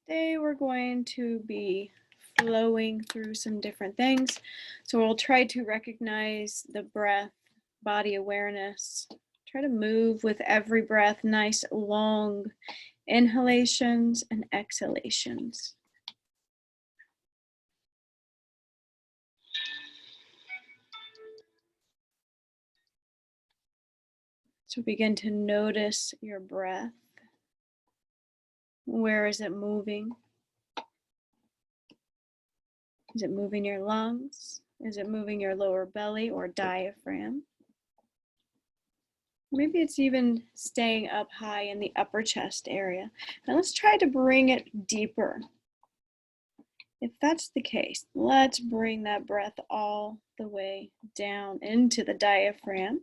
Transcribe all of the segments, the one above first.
Today we're going to be flowing through some different things. So we'll try to recognize the breath, body awareness. Try to move with every breath, nice long inhalations and exhalations. So begin to notice your breath. Where is it moving? Is it moving your lungs? Is it moving your lower belly or diaphragm? Maybe it's even staying up high in the upper chest area. Now let's try to bring it deeper. If that's the case, let's bring that breath all the way down into the diaphragm.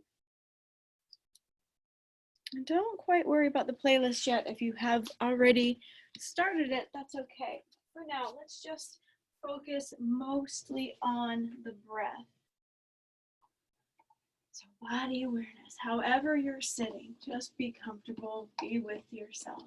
And don't quite worry about the playlist yet. If you have already started it, that's okay. For now, let's just focus mostly on the breath. So body awareness, however you're sitting, just be comfortable, be with yourself.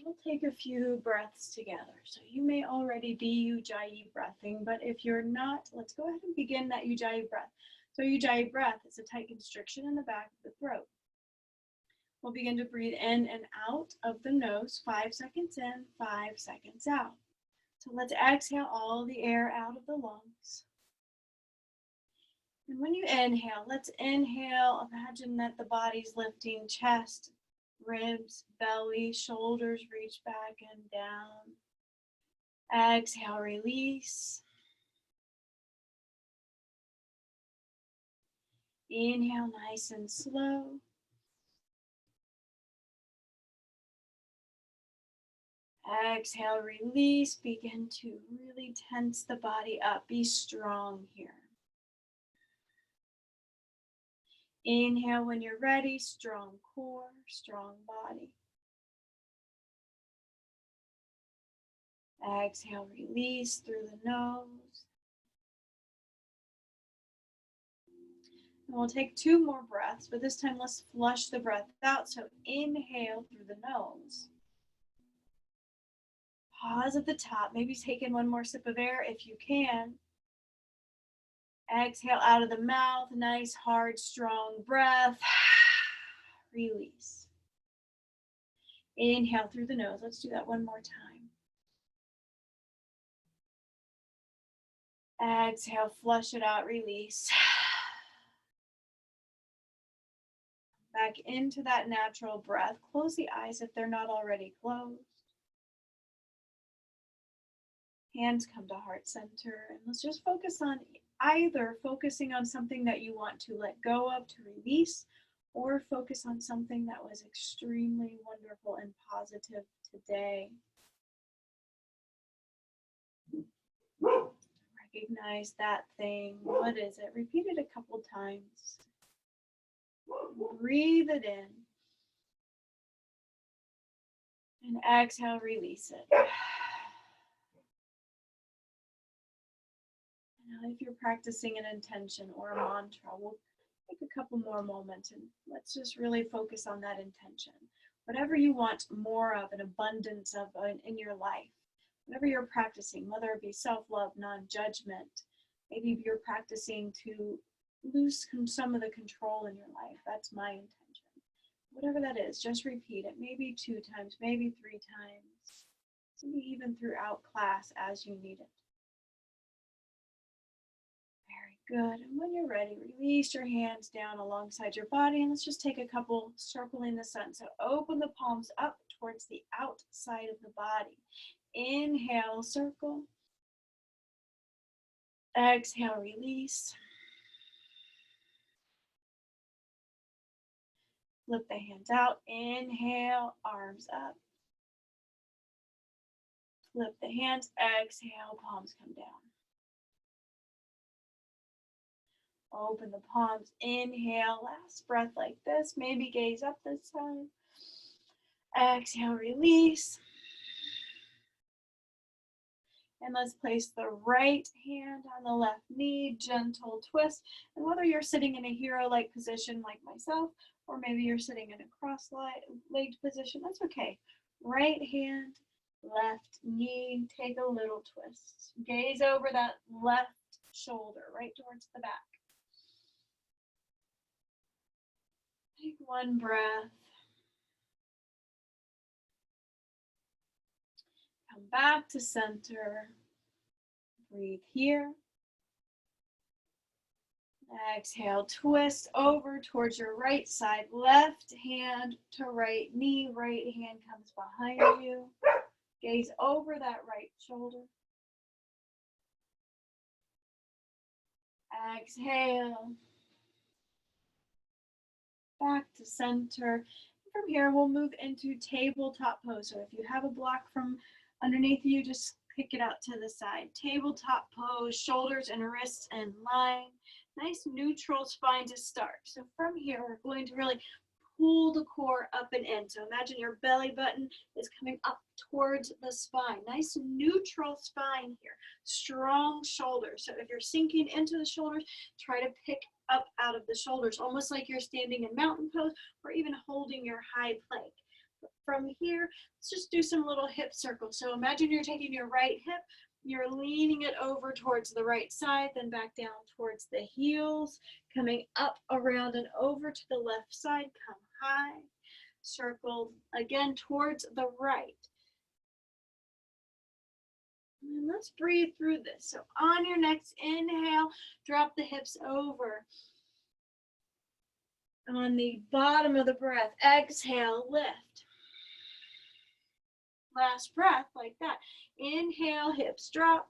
We'll take a few breaths together. So you may already be Ujjayi breathing, but if you're not, let's go ahead and begin that Ujjayi breath. So Ujjayi breath is a tight constriction in the back of the throat. We'll begin to breathe in and out of the nose, 5 seconds in, 5 seconds out. So let's exhale all the air out of the lungs. And when you inhale, let's inhale, imagine that the body's lifting, chest, ribs, belly, shoulders reach back and down. Exhale, release. Inhale, nice and slow. Exhale, release. Begin to really tense the body up. Be strong here. Inhale when you're ready. Strong core, strong body. Exhale, release through the nose. And we'll take 2 more breaths, but this time let's flush the breath out. So inhale through the nose. Pause at the top. Maybe take in 1 more sip of air if you can. Exhale out of the mouth. Nice, hard, strong breath. Release. Inhale through the nose. Let's do that 1 more time. Exhale, flush it out, release. Back into that natural breath. Close the eyes if they're not already closed. Hands come to heart center. And let's just focus on either focusing on something that you want to let go of, to release, or focus on something that was extremely wonderful and positive today. Recognize that thing. What is it? Repeat it a couple times. Breathe it in. And exhale, release it. Now, if you're practicing an intention or a mantra, we'll take a couple more moments and let's just really focus on that intention. Whatever you want more of, an abundance of in your life, whatever you're practicing, whether it be self-love, non-judgment, maybe you're practicing to lose some of the control in your life. That's my intention. Whatever that is, just repeat it. Maybe 2 times, maybe 3 times, maybe even throughout class as you need it. Good. And when you're ready, release your hands down alongside your body. And let's just take a couple circling the sun. So open the palms up towards the outside of the body. Inhale, circle. Exhale, release. Flip the hands out. Inhale, arms up. Flip the hands. Exhale, palms come down. Open the palms, inhale, last breath like this, maybe gaze up this time. Exhale, release. And let's place the right hand on the left knee, gentle twist. And whether you're sitting in a hero-like position like myself, or maybe you're sitting in a cross-legged position, that's okay. Right hand, left knee, take a little twist. Gaze over that left shoulder, right towards the back. Take one breath. Come back to center. Breathe here. Exhale, twist over towards your right side. Left hand to right knee. Right hand comes behind you. Gaze over that right shoulder. Exhale. Back to center. From here, we'll move into tabletop pose. So if you have a block from underneath you, just kick it out to the side. Tabletop pose, shoulders and wrists in line. Nice neutral spine to start. So from here, we're going to really pull the core up and in. So imagine your belly button is coming up towards the spine. Nice neutral spine here. Strong shoulders. So if you're sinking into the shoulders, try to pick up out of the shoulders, almost like you're standing in mountain pose or even holding your high plank. From here, let's just do some little hip circles. So imagine you're taking your right hip, you're leaning it over towards the right side, then back down towards the heels, coming up, around, and over to the left side. Come high, circle again towards the right. And let's breathe through this. So on your next inhale, drop the hips over. On the bottom of the breath, exhale, lift. Last breath like that. Inhale, hips drop.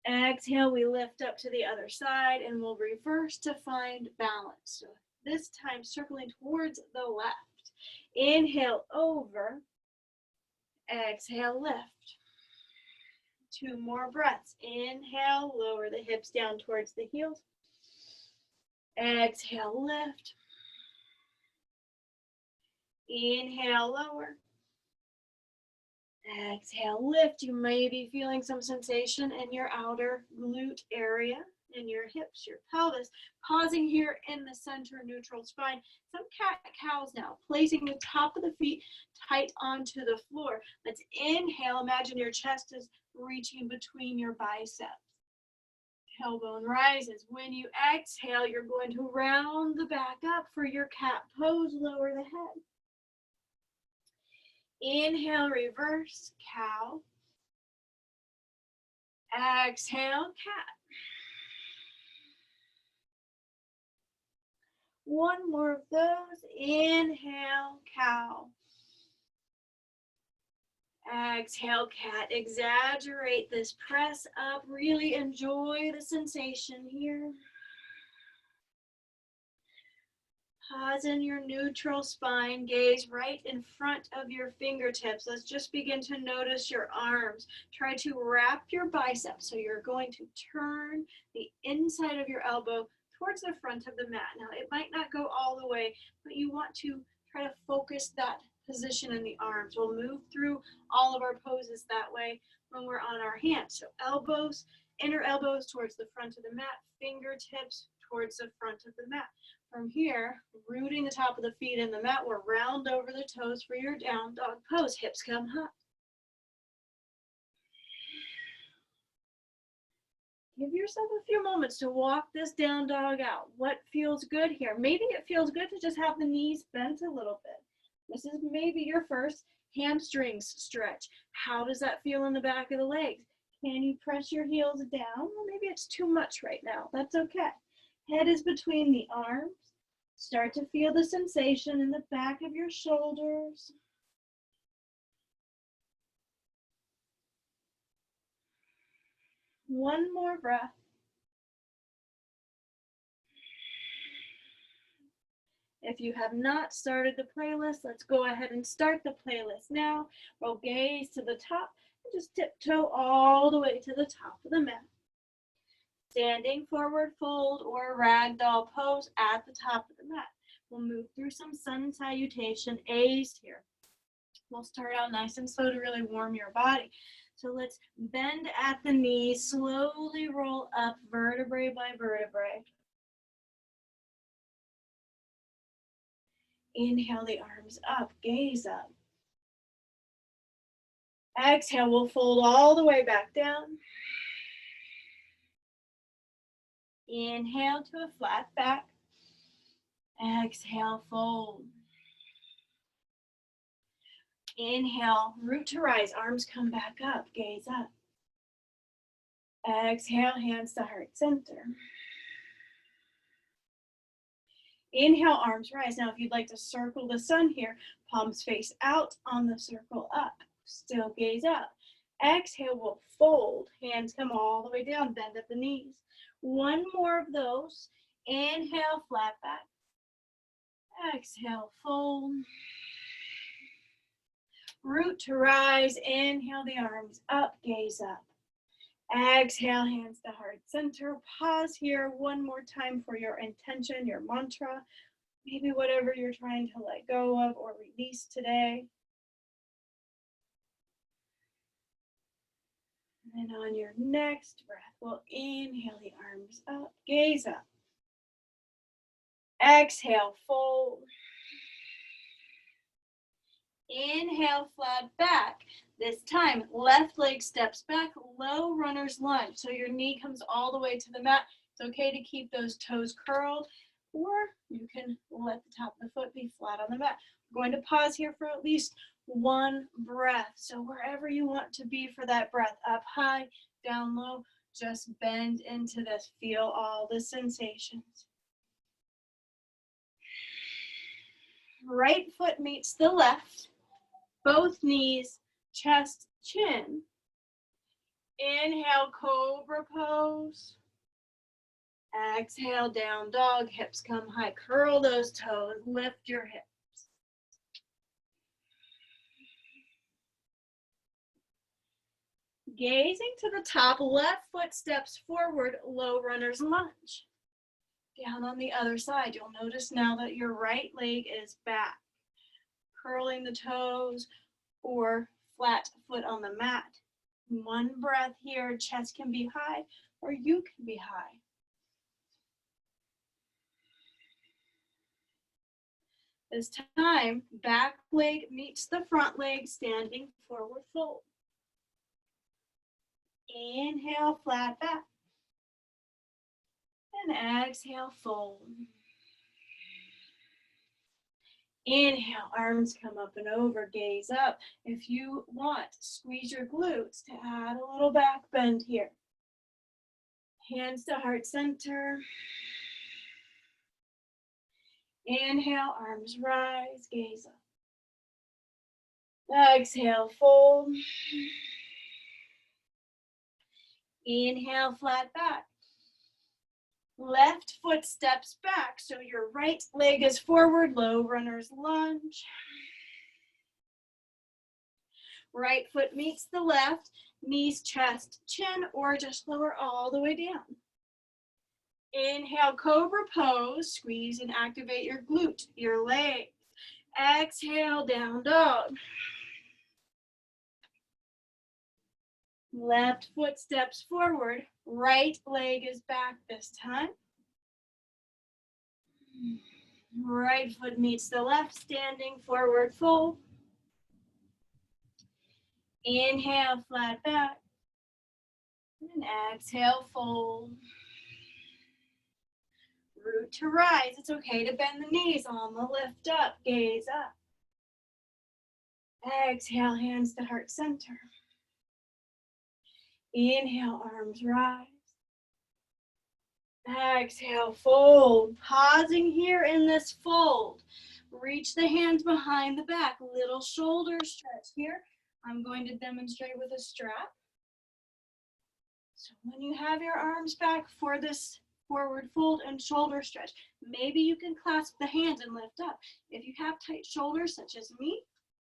Exhale, we lift up to the other side and we'll reverse to find balance. So this time circling towards the left. Inhale, over. Exhale, lift. 2 more breaths. Inhale, lower the hips down towards the heels. Exhale, lift. Inhale, lower. Exhale, lift. You may be feeling some sensation in your outer glute area, in your hips, your pelvis. Pausing here in the center, neutral spine. Some cat-cows now, placing the top of the feet tight onto the floor. Let's inhale. Imagine your chest is reaching between your biceps. Tailbone rises. When you exhale, you're going to round the back up for your cat pose. Lower the head. Inhale, reverse, cow. Exhale, cat. One more of those. Inhale, cow. Exhale, cat. Exaggerate this. Press up. Really enjoy the sensation here. Pause in your neutral spine. Gaze right in front of your fingertips. Let's just begin to notice your arms. Try to wrap your biceps. So you're going to turn the inside of your elbow towards the front of the mat. Now, it might not go all the way, but you want to try to focus that position in the arms. We'll move through all of our poses that way when we're on our hands. So elbows, inner elbows towards the front of the mat, fingertips towards the front of the mat. From here, rooting the top of the feet in the mat, we'll round over the toes for your down dog pose. Hips come high. Give yourself a few moments to walk this down dog out. What feels good here? Maybe it feels good to just have the knees bent a little bit. This is maybe your first hamstrings stretch. How does that feel in the back of the legs? Can you press your heels down? Well, maybe it's too much right now. That's okay. Head is between the arms. Start to feel the sensation in the back of your shoulders. One more breath. If you have not started the playlist, let's go ahead and start the playlist now. We'll gaze to the top and just tiptoe all the way to the top of the mat. Standing forward fold or ragdoll pose at the top of the mat. We'll move through some sun salutation A's here. We'll start out nice and slow to really warm your body. So let's bend at the knees, slowly roll up vertebrae by vertebrae. Inhale the arms up, gaze up. Exhale, we'll fold all the way back down. Inhale to a flat back. Exhale, fold. Inhale, root to rise, arms come back up, gaze up. Exhale, hands to heart center. Inhale, arms rise. Now, if you'd like to circle the sun here, palms face out on the circle up. Still gaze up. Exhale, we'll fold. Hands come all the way down, bend at the knees. One more of those. Inhale, flat back. Exhale, fold. Root to rise. Inhale the arms up, gaze up. Exhale, hands to heart center. Pause here one more time for your intention, your mantra, maybe whatever you're trying to let go of or release today. And then on your next breath, we'll inhale the arms up, gaze up. Exhale, fold. Inhale, flat back. This time, left leg steps back, low runner's lunge. So your knee comes all the way to the mat. It's okay to keep those toes curled, or you can let the top of the foot be flat on the mat. We're going to pause here for at least one breath. So wherever you want to be for that breath, up high, down low, just bend into this. Feel all the sensations. Right foot meets the left, both knees, chest, chin. Inhale, cobra pose. Exhale, down dog, hips come high. Curl those toes, lift your hips. Gazing to the top, left foot steps forward, low runner's lunge. Down on the other side, you'll notice now that your right leg is back. Curling the toes or flat foot on the mat. One breath here, chest can be high or you can be high. This time, back leg meets the front leg, standing forward fold. Inhale, flat back. And exhale, fold. Inhale, arms come up and over, gaze up. If you want, squeeze your glutes to add a little back bend here. Hands to heart center. Inhale, arms rise, gaze up. Exhale, fold. Inhale, flat back. Left foot steps back, so your right leg is forward, low runner's lunge. Right foot meets the left, knees, chest, chin, or just lower all the way down. Inhale, cobra pose, squeeze and activate your glute, your legs. Exhale, down dog. Left foot steps forward, right leg is back this time. Right foot meets the left, standing forward fold. Inhale, flat back. And exhale, fold. Root to rise. It's okay to bend the knees on the lift up, gaze up. Exhale, hands to heart center. Inhale, arms rise. Exhale, fold. Pausing here in this fold. Reach the hands behind the back. Little shoulder stretch here. I'm going to demonstrate with a strap. So when you have your arms back for this forward fold and shoulder stretch, maybe you can clasp the hands and lift up. If you have tight shoulders, such as me,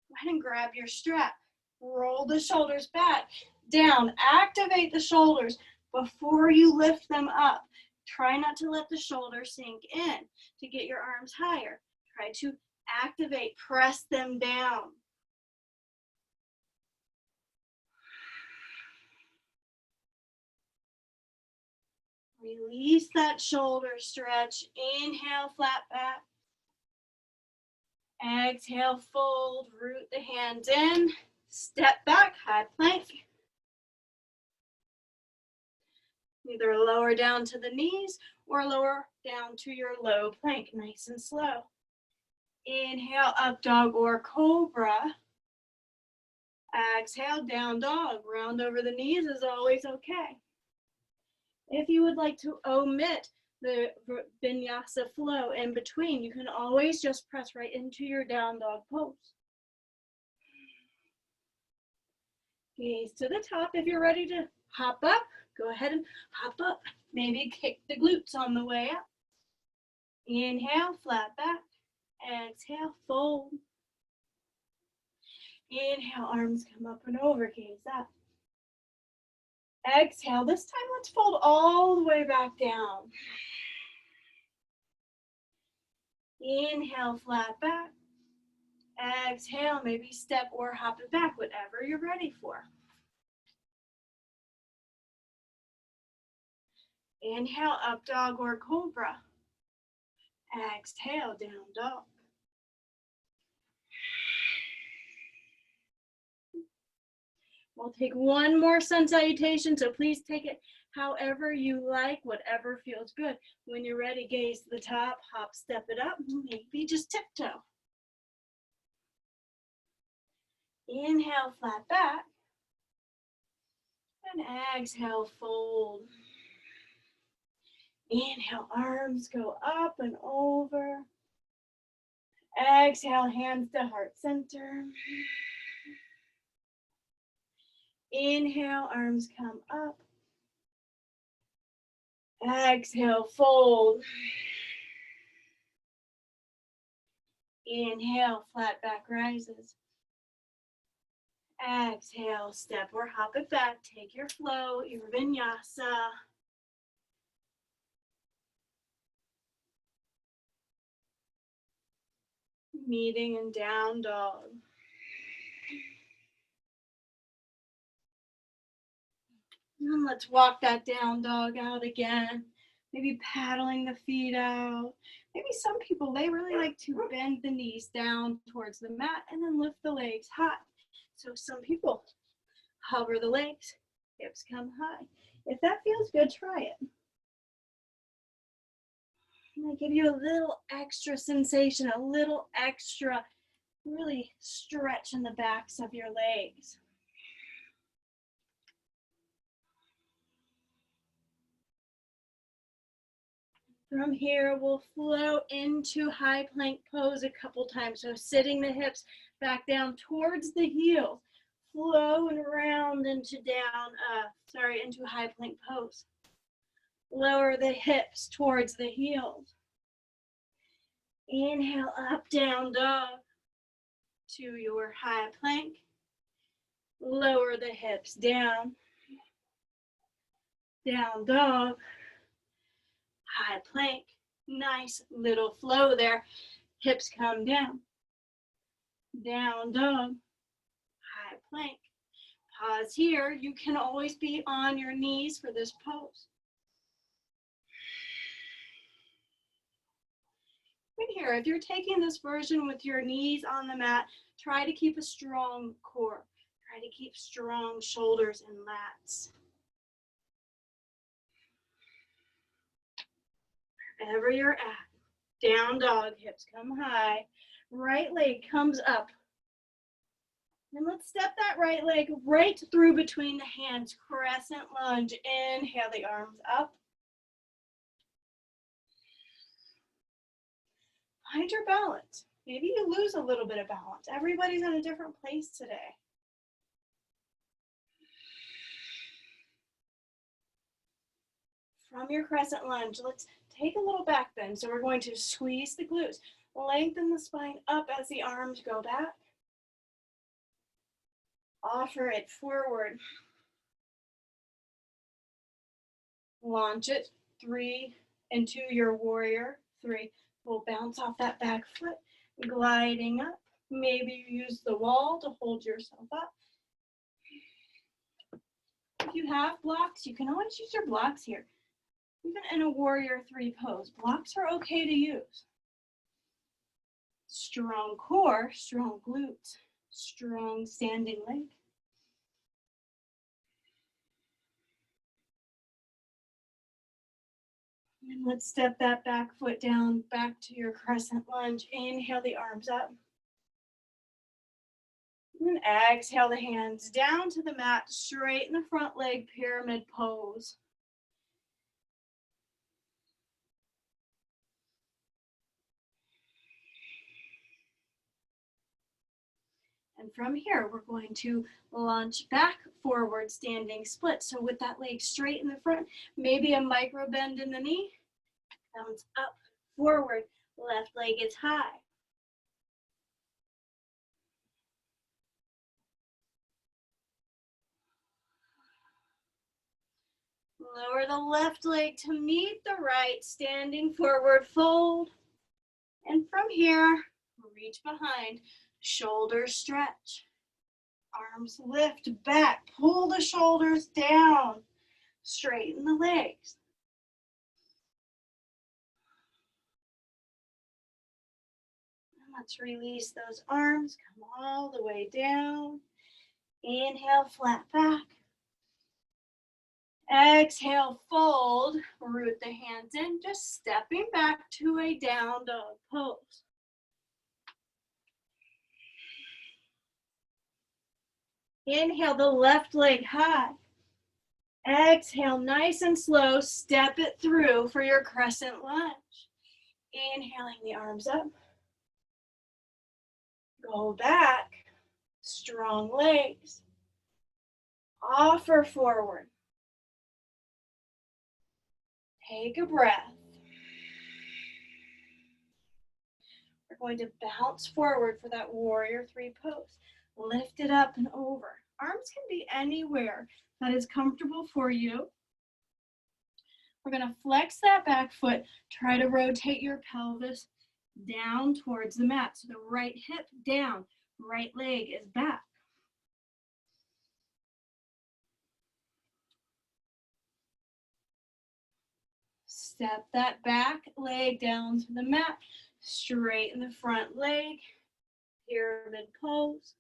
go ahead and grab your strap. Roll the shoulders back, down, activate the shoulders. Before you lift them up, try not to let the shoulders sink in to get your arms higher. Try to activate, press them down. Release that shoulder stretch. Inhale, flat back. Exhale, fold, root the hands in. Step back, high plank. Either lower down to the knees or lower down to your low plank, nice and slow. Inhale, up dog or cobra. Exhale, down dog. Round over the knees is always okay. If you would like to omit the vinyasa flow in between, you can always just press right into your down dog pose. Gaze to the top. If you're ready to hop up, go ahead and hop up. Maybe kick the glutes on the way up. Inhale, flat back. Exhale, fold. Inhale, arms come up and over, gaze up. Exhale, this time let's fold all the way back down. Inhale, flat back. Exhale, maybe step or hop it back, whatever you're ready for. Inhale, up dog or cobra. Exhale, down dog. We'll take one more sun salutation, so please take it however you like, whatever feels good. When you're ready, gaze to the top, hop, step it up, maybe just tiptoe. Inhale, flat back. And exhale, fold. Inhale, arms go up and over. Exhale, hands to heart center. Inhale, arms come up. Exhale, fold. Inhale, flat back rises. Exhale, step or hop it back. Take your flow, your vinyasa. Meeting in down dog. And let's walk that down dog out again. Maybe paddling the feet out. Maybe some people, they really like to bend the knees down towards the mat and then lift the legs high. So some people hover the legs, hips come high. If that feels good, try it. And I give you a little extra sensation, a little extra really stretch in the backs of your legs. From here, we'll flow into high plank pose a couple times. So sitting the hips back down towards the heels. Flow and round into into high plank pose. Lower the hips towards the heels. Inhale, up, down dog to your high plank. Lower the hips down. Down dog. High plank. Nice little flow there. Hips come down. Down dog. High plank. Pause here. You can always be on your knees for this pose. In here, if you're taking this version with your knees on the mat, try to keep a strong core. Try to keep strong shoulders and lats. Wherever you're at, down dog, hips come high, right leg comes up. And let's step that right leg right through between the hands, crescent lunge. Inhale the arms up. Find your balance. Maybe you lose a little bit of balance. Everybody's in a different place today. From your crescent lunge, let's take a little back bend. So we're going to squeeze the glutes, lengthen the spine up as the arms go back. Offer it forward. launch it 3 into your warrior 3. We'll bounce off that back foot, gliding up. Maybe you use the wall to hold yourself up. If you have blocks, you can always use your blocks here. Even in a warrior 3 pose, blocks are okay to use. Strong core, strong glutes, strong standing leg. And let's step that back foot down, back to your crescent lunge. Inhale the arms up. And exhale the hands down to the mat, straighten the front leg, pyramid pose. And from here, we're going to launch back, forward, standing split. So with that leg straight in the front, maybe a micro bend in the knee, bounce up, forward, left leg is high. Lower the left leg to meet the right, standing forward fold. And from here, reach behind, shoulders stretch. Arms lift back, pull the shoulders down, straighten the legs. And let's release those arms, come all the way down. Inhale, flat back. Exhale, fold, root the hands in, just stepping back to a down dog pose. Inhale the left leg high. Exhale, nice and slow, step it through for your crescent lunge. Inhaling the arms up. Go back, strong legs. Offer forward. Take a breath. We're going to bounce forward for that warrior 3 pose. Lift it up and over. Arms can be anywhere that is comfortable for you. We're going to flex that back foot. Try to rotate your pelvis down towards the mat. So the right hip down, right leg is back. Step that back leg down to the mat. Straighten the front leg. Pyramid pose.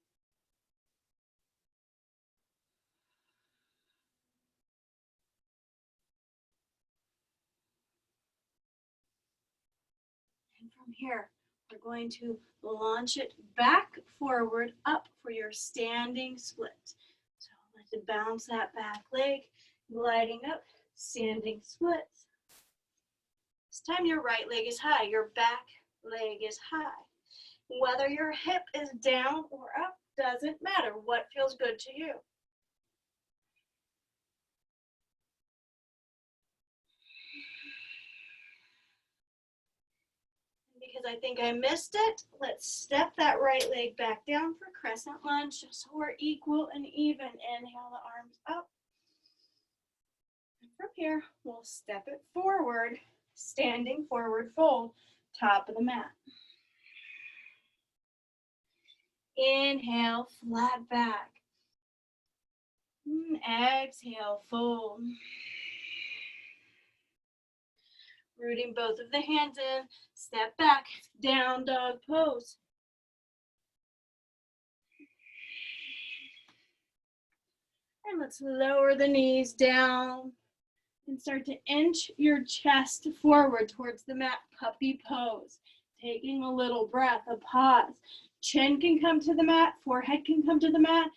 And from here, we're going to launch it back, forward, up for your standing split. So let's bounce that back leg, gliding up, standing splits. This time your right leg is high, your back leg is high. Whether your hip is down or up, doesn't matter. What feels good to you? Because I think I missed it, let's step that right leg back down for crescent lunge just so we're equal and even. Inhale the arms up. And from here, we'll step it forward, standing forward fold, top of the mat. Inhale, flat back. Exhale, fold. Rooting both of the hands in, step back, down dog pose. And let's lower the knees down and start to inch your chest forward towards the mat, puppy pose. Taking a little breath, a pause. Chin can come to the mat, forehead can come to the mat.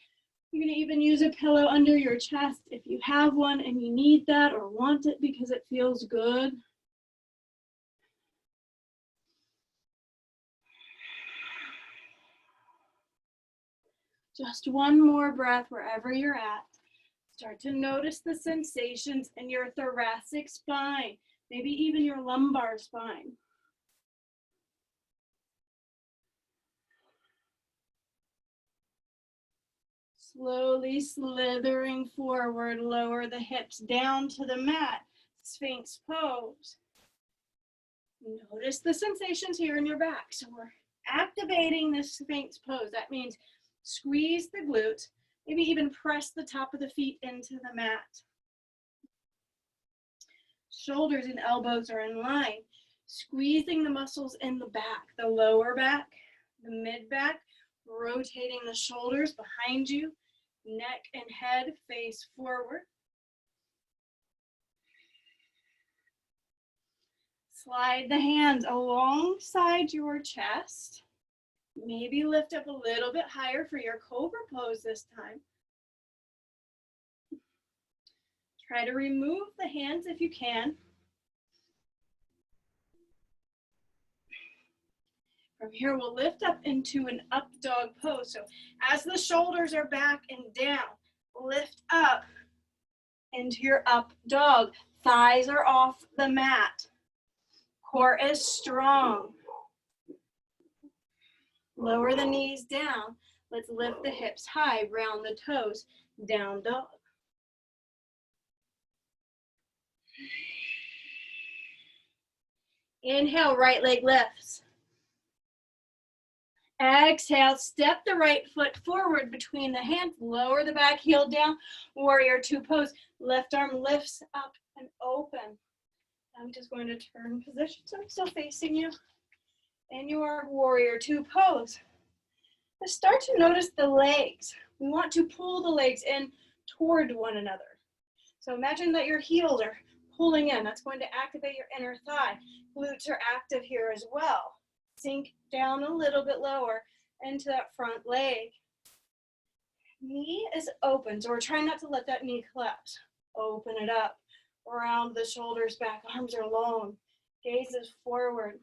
You're gonna even use a pillow under your chest if you have one and you need that or want it because it feels good. Just one more breath wherever you're at. Start to notice the sensations in your thoracic spine, maybe even your lumbar spine. Slowly slithering forward, lower the hips down to the mat. Sphinx pose. Notice the sensations here in your back. So we're activating this Sphinx pose. That means squeeze the glutes, maybe even press the top of the feet into the mat. Shoulders and elbows are in line, squeezing the muscles in the back, the lower back, the mid back, rotating the shoulders behind you, neck and head face forward. Slide the hands alongside your chest. Maybe lift up a little bit higher for your cobra pose this time. Try to remove the hands if you can. From here, we'll lift up into an up dog pose. So as the shoulders are back and down, lift up into your up dog. Thighs are off the mat. Core is strong. Lower the knees down. Let's lift the hips high, round the toes, down dog. Inhale, right leg lifts. Exhale, step the right foot forward between the hands, lower the back heel down, warrior two pose. Left arm lifts up and open. I'm just going to turn position so I'm still facing you. In your warrior two pose. Let's start to notice the legs. We want to pull the legs in toward one another. So imagine that your heels are pulling in. That's going to activate your inner thigh. Glutes are active here as well. Sink down a little bit lower into that front leg. Knee is open, so we're trying not to let that knee collapse. Open it up. Round the shoulders back, arms are long. Gaze is forward.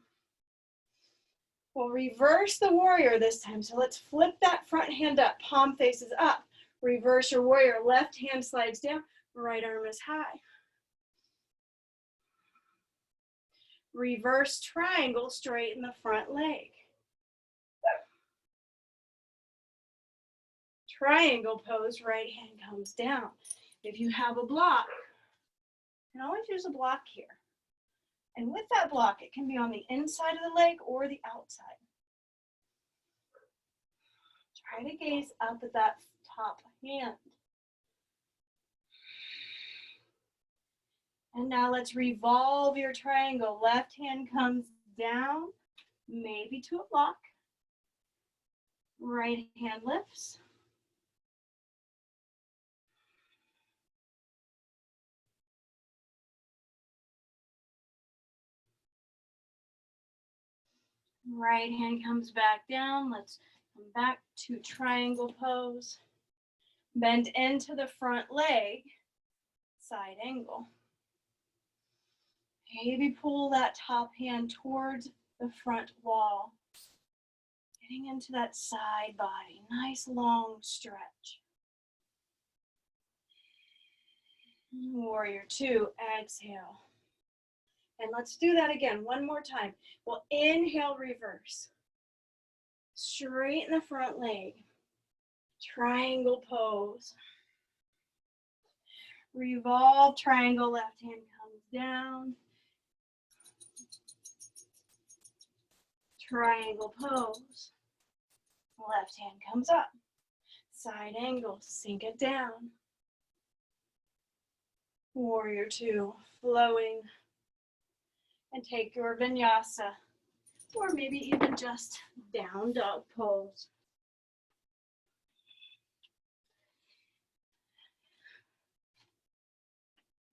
We'll reverse the warrior this time. So let's flip that front hand up, palm faces up. Reverse your warrior, left hand slides down, right arm is high. Reverse triangle, straighten the front leg. Triangle pose, right hand comes down. If you have a block, you can always use a block here. And with that block, it can be on the inside of the leg or the outside. Try to gaze up at that top hand. And now let's revolve your triangle. Left hand comes down, maybe to a block. Right hand lifts. Right hand comes back down. Let's come back to triangle pose. Bend into the front leg, side angle. Maybe pull that top hand towards the front wall. Getting into that side body, nice long stretch. Warrior two, exhale. And let's do that again, one more time. We'll inhale, reverse. Straighten the front leg. Triangle pose. Revolve, triangle, left hand comes down. Triangle pose. Left hand comes up. Side angle, sink it down. Warrior two, flowing. And take your vinyasa, or maybe even just down dog pose.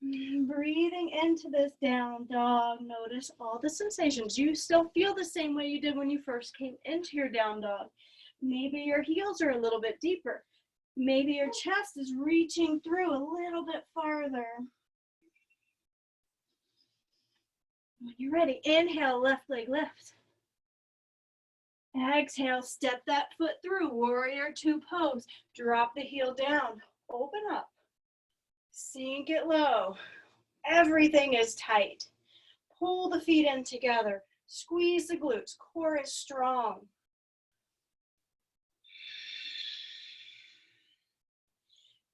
Breathing into this down dog, notice all the sensations. You still feel the same way you did when you first came into your down dog. Maybe your heels are a little bit deeper. Maybe your chest is reaching through a little bit farther. When you're ready, inhale, left leg lift. Exhale, step that foot through, warrior two pose. Drop the heel down, open up. Sink it low. Everything is tight. Pull the feet in together. Squeeze the glutes. Core is strong.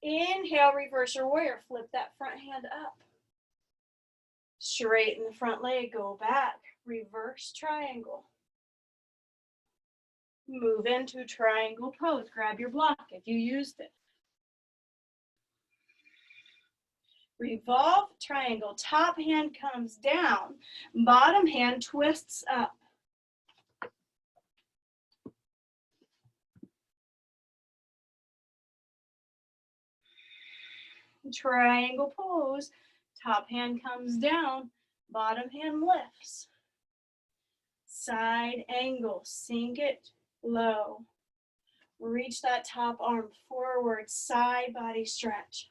Inhale, reverse your warrior. Flip that front hand up. Straighten the front leg, go back, reverse triangle. Move into triangle pose. Grab your block if you used it. Revolve triangle. Top hand comes down. Bottom hand twists up. Triangle pose. Top hand comes down. Bottom hand lifts. Side angle. Sink it low. Reach that top arm forward. Side body stretch.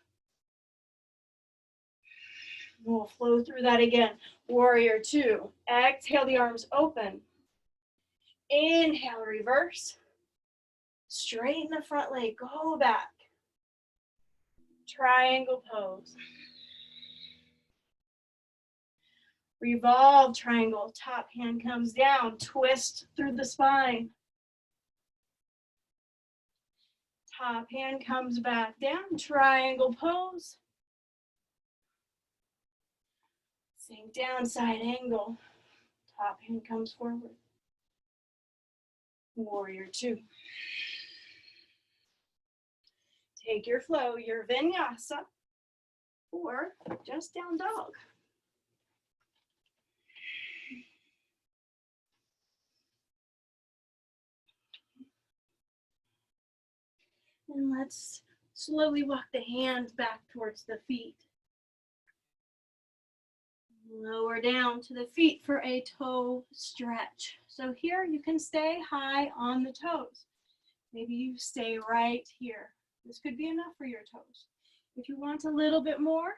We'll flow through that again. Warrior two. Exhale, the arms open. Inhale, reverse. Straighten the front leg, go back. Triangle pose. Revolve triangle, top hand comes down, twist through the spine. Top hand comes back down, triangle pose. Sink down, side angle. Top hand comes forward. Warrior two. Take your flow, your vinyasa, or just down dog. And let's slowly walk the hands back towards the feet. Lower down to the feet for a toe stretch. So here you can stay high on the toes. Maybe you stay right here. This could be enough for your toes. If you want a little bit more,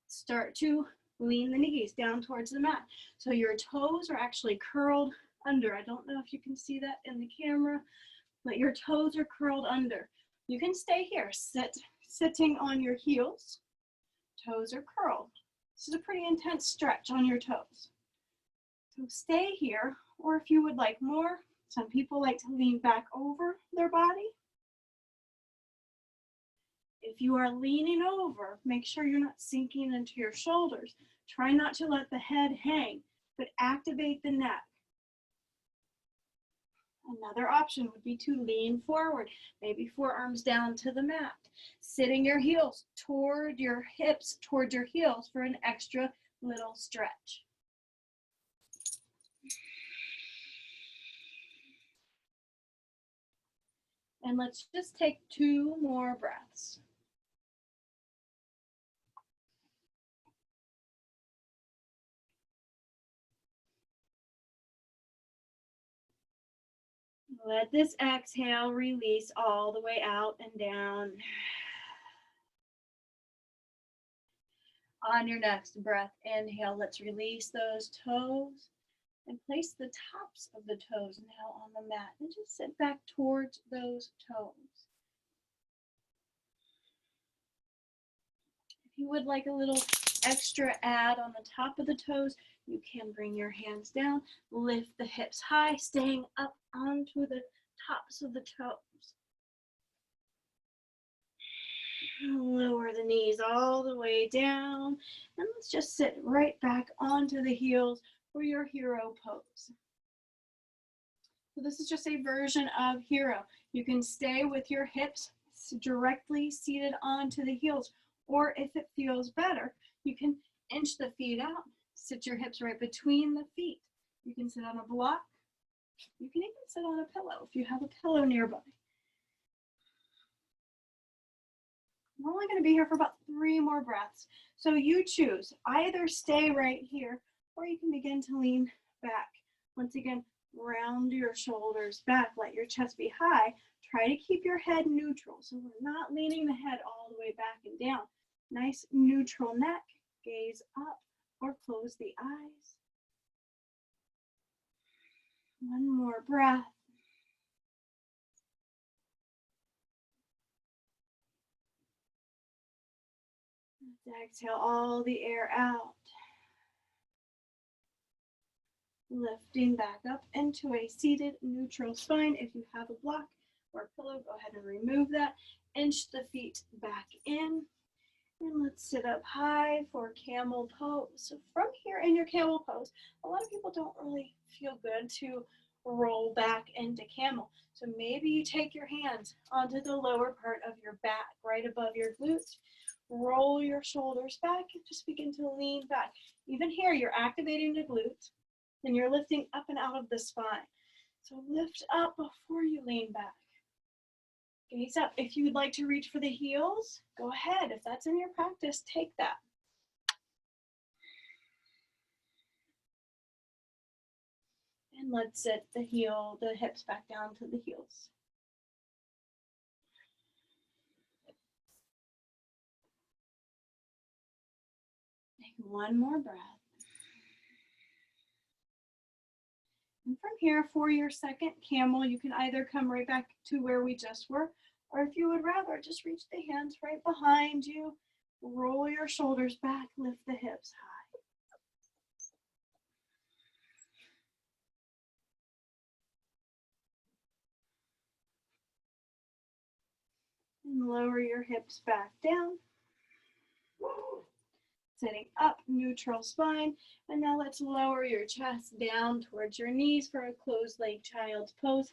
start to lean the knees down towards the mat. So your toes are actually curled under. I don't know if you can see that in the camera, but your toes are curled under. You can stay here, sitting on your heels. Toes are curled. This is a pretty intense stretch on your toes. So stay here, or if you would like more, some people like to lean back over their body. If you are leaning over, make sure you're not sinking into your shoulders. Try not to let the head hang, but activate the neck. Another option would be to lean forward, maybe forearms down to the mat. Sitting your heels toward your hips, toward your heels for an extra little stretch. And let's just take 2 more breaths. Let this exhale release all the way out and down. On your next breath, inhale, let's release those toes and place the tops of the toes now on the mat and just sit back towards those toes. If you would like a little extra add on the top of the toes, you can bring your hands down, lift the hips high, staying up onto the tops of the toes. Lower the knees all the way down, and let's just sit right back onto the heels for your hero pose. So this is just a version of hero. You can stay with your hips directly seated onto the heels, or if it feels better, you can inch the feet out, sit your hips right between the feet. You can sit on a block. You can even sit on a pillow if you have a pillow nearby. I'm only going to be here for about 3 more breaths. So you choose, either stay right here, or you can begin to lean back. Once again, round your shoulders back, let your chest be high. Try to keep your head neutral, so we're not leaning the head all the way back and down. Nice neutral neck, gaze up or close the eyes. 1 more breath. Exhale all the air out. Lifting back up into a seated neutral spine. If you have a block or a pillow, go ahead and remove that. Inch the feet back in. And let's sit up high for camel pose. So from here in your camel pose, a lot of people don't really feel good to roll back into camel. So maybe you take your hands onto the lower part of your back, right above your glutes. Roll your shoulders back and just begin to lean back. Even here, you're activating the glutes and you're lifting up and out of the spine. So lift up before you lean back. Gaze up. If you would like to reach for the heels, go ahead. If that's in your practice, take that. And let's sit the hips back down to the heels. Take one more breath. And from here, for your second camel, you can either come right back to where we just were, or if you would rather, just reach the hands right behind you, roll your shoulders back, lift the hips high. And lower your hips back down. Sitting up, neutral spine. And now let's lower your chest down towards your knees for a closed leg child's pose.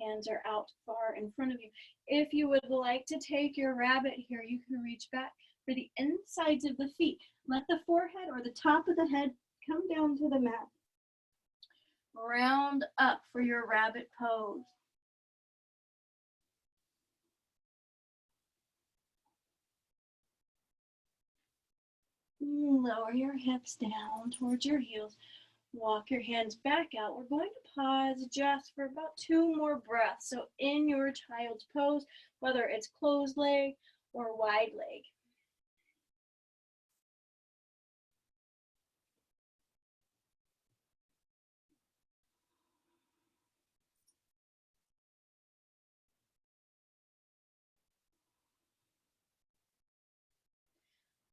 Hands are out far in front of you. If you would like to take your rabbit here, you can reach back for the insides of the feet. Let the forehead or the top of the head come down to the mat. Round up for your rabbit pose. Lower your hips down towards your heels. Walk your hands back out. We're going to pause just for about 2 more breaths. So in your child's pose, whether it's closed leg or wide leg.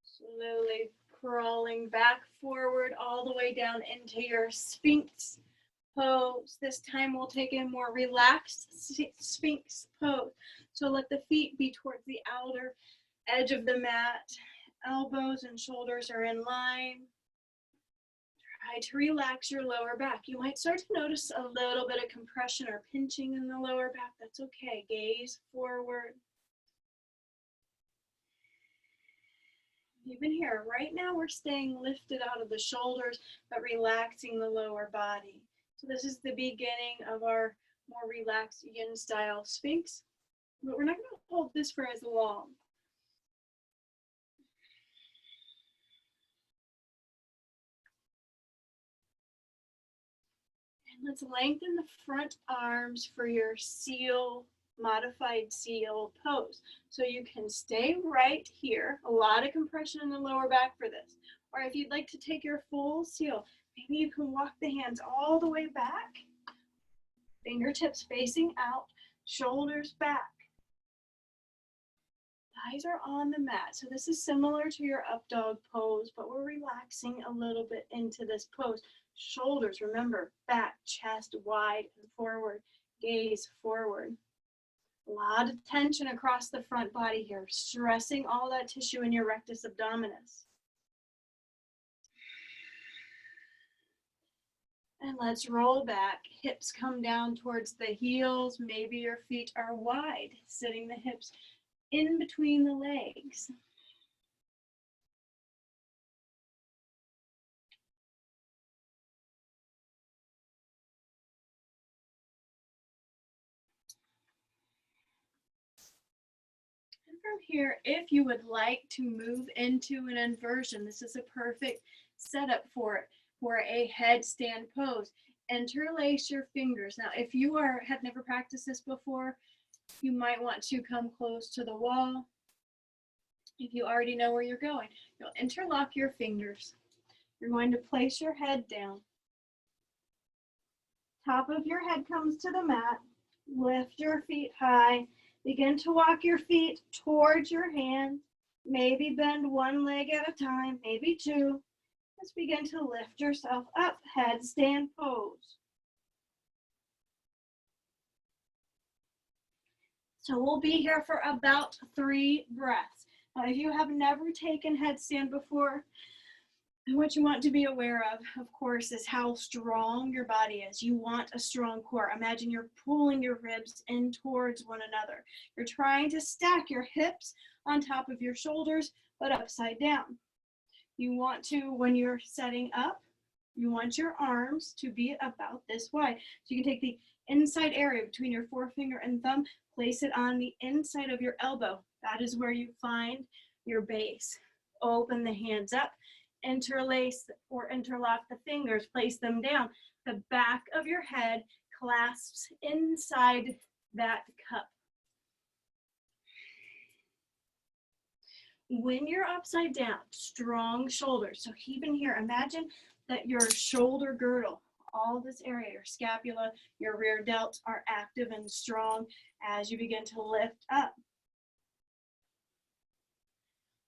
Slowly crawling back forward all the way down into your Sphinx pose. This time we'll take a more relaxed Sphinx pose. So let the feet be towards the outer edge of the mat. Elbows and shoulders are in line. Try to relax your lower back. You might start to notice a little bit of compression or pinching in the lower back. That's okay. Gaze forward. Even here, right now we're staying lifted out of the shoulders, but relaxing the lower body. So this is the beginning of our more relaxed yin style Sphinx, but we're not going to hold this for as long. And let's lengthen the front arms for your modified seal pose. So you can stay right here. A lot of compression in the lower back for this. Or if you'd like to take your full seal, maybe you can walk the hands all the way back. Fingertips facing out, shoulders back. Thighs are on the mat. So this is similar to your up dog pose, but we're relaxing a little bit into this pose. Shoulders, remember, back, chest wide and forward, gaze forward. A lot of tension across the front body here, stressing all that tissue in your rectus abdominis. And let's roll back. Hips come down towards the heels. Maybe your feet are wide, sitting the hips in between the legs. From here, if you would like to move into an inversion, this is a perfect setup for it, for a headstand pose. Interlace your fingers. Now, if you have never practiced this before, you might want to come close to the wall. If you already know where you're going, you'll interlock your fingers. You're going to place your head down. Top of your head comes to the mat. Lift your feet high. Begin to walk your feet towards your hands. Maybe bend one leg at a time, maybe 2. Let's begin to lift yourself up, headstand pose. So we'll be here for about 3 breaths. If you have never taken headstand before, what you want to be aware of course, is how strong your body is. You want a strong core. Imagine you're pulling your ribs in towards one another. You're trying to stack your hips on top of your shoulders, but upside down. You want to, when you're setting up, you want your arms to be about this wide. So you can take the inside area between your forefinger and thumb, place it on the inside of your elbow. That is where you find your base. Open the hands up, interlace or interlock the fingers, place them down. The back of your head clasps inside that cup. When you're upside down, strong shoulders. So even here, imagine that your shoulder girdle, all this area, your scapula, your rear delts are active and strong as you begin to lift up.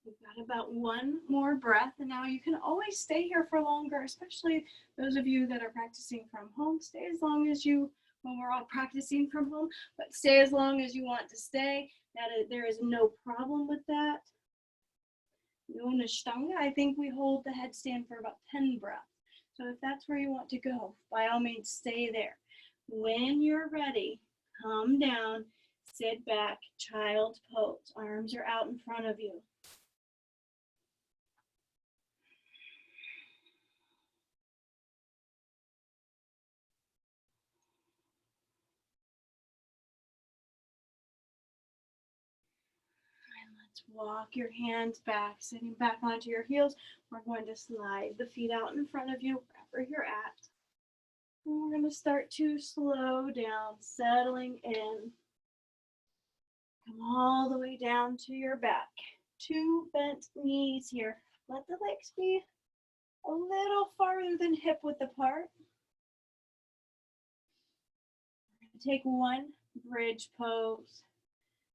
We've got about one more breath, and now you can always stay here for longer, especially those of you that are practicing from home. Stay as long as you, when we're all practicing from home, but stay as long as you want to stay. There is no problem with that. In Ashtanga, I think we hold the headstand for about 10 breaths. So if that's where you want to go, by all means, stay there. When you're ready, come down, sit back, child's pose. Arms are out in front of you. Walk your hands back, sitting back onto your heels. We're going to slide the feet out in front of you, wherever you're at. And we're going to start to slow down, settling in. Come all the way down to your back. 2 bent knees here. Let the legs be a little farther than hip width apart. We're going to take one bridge pose.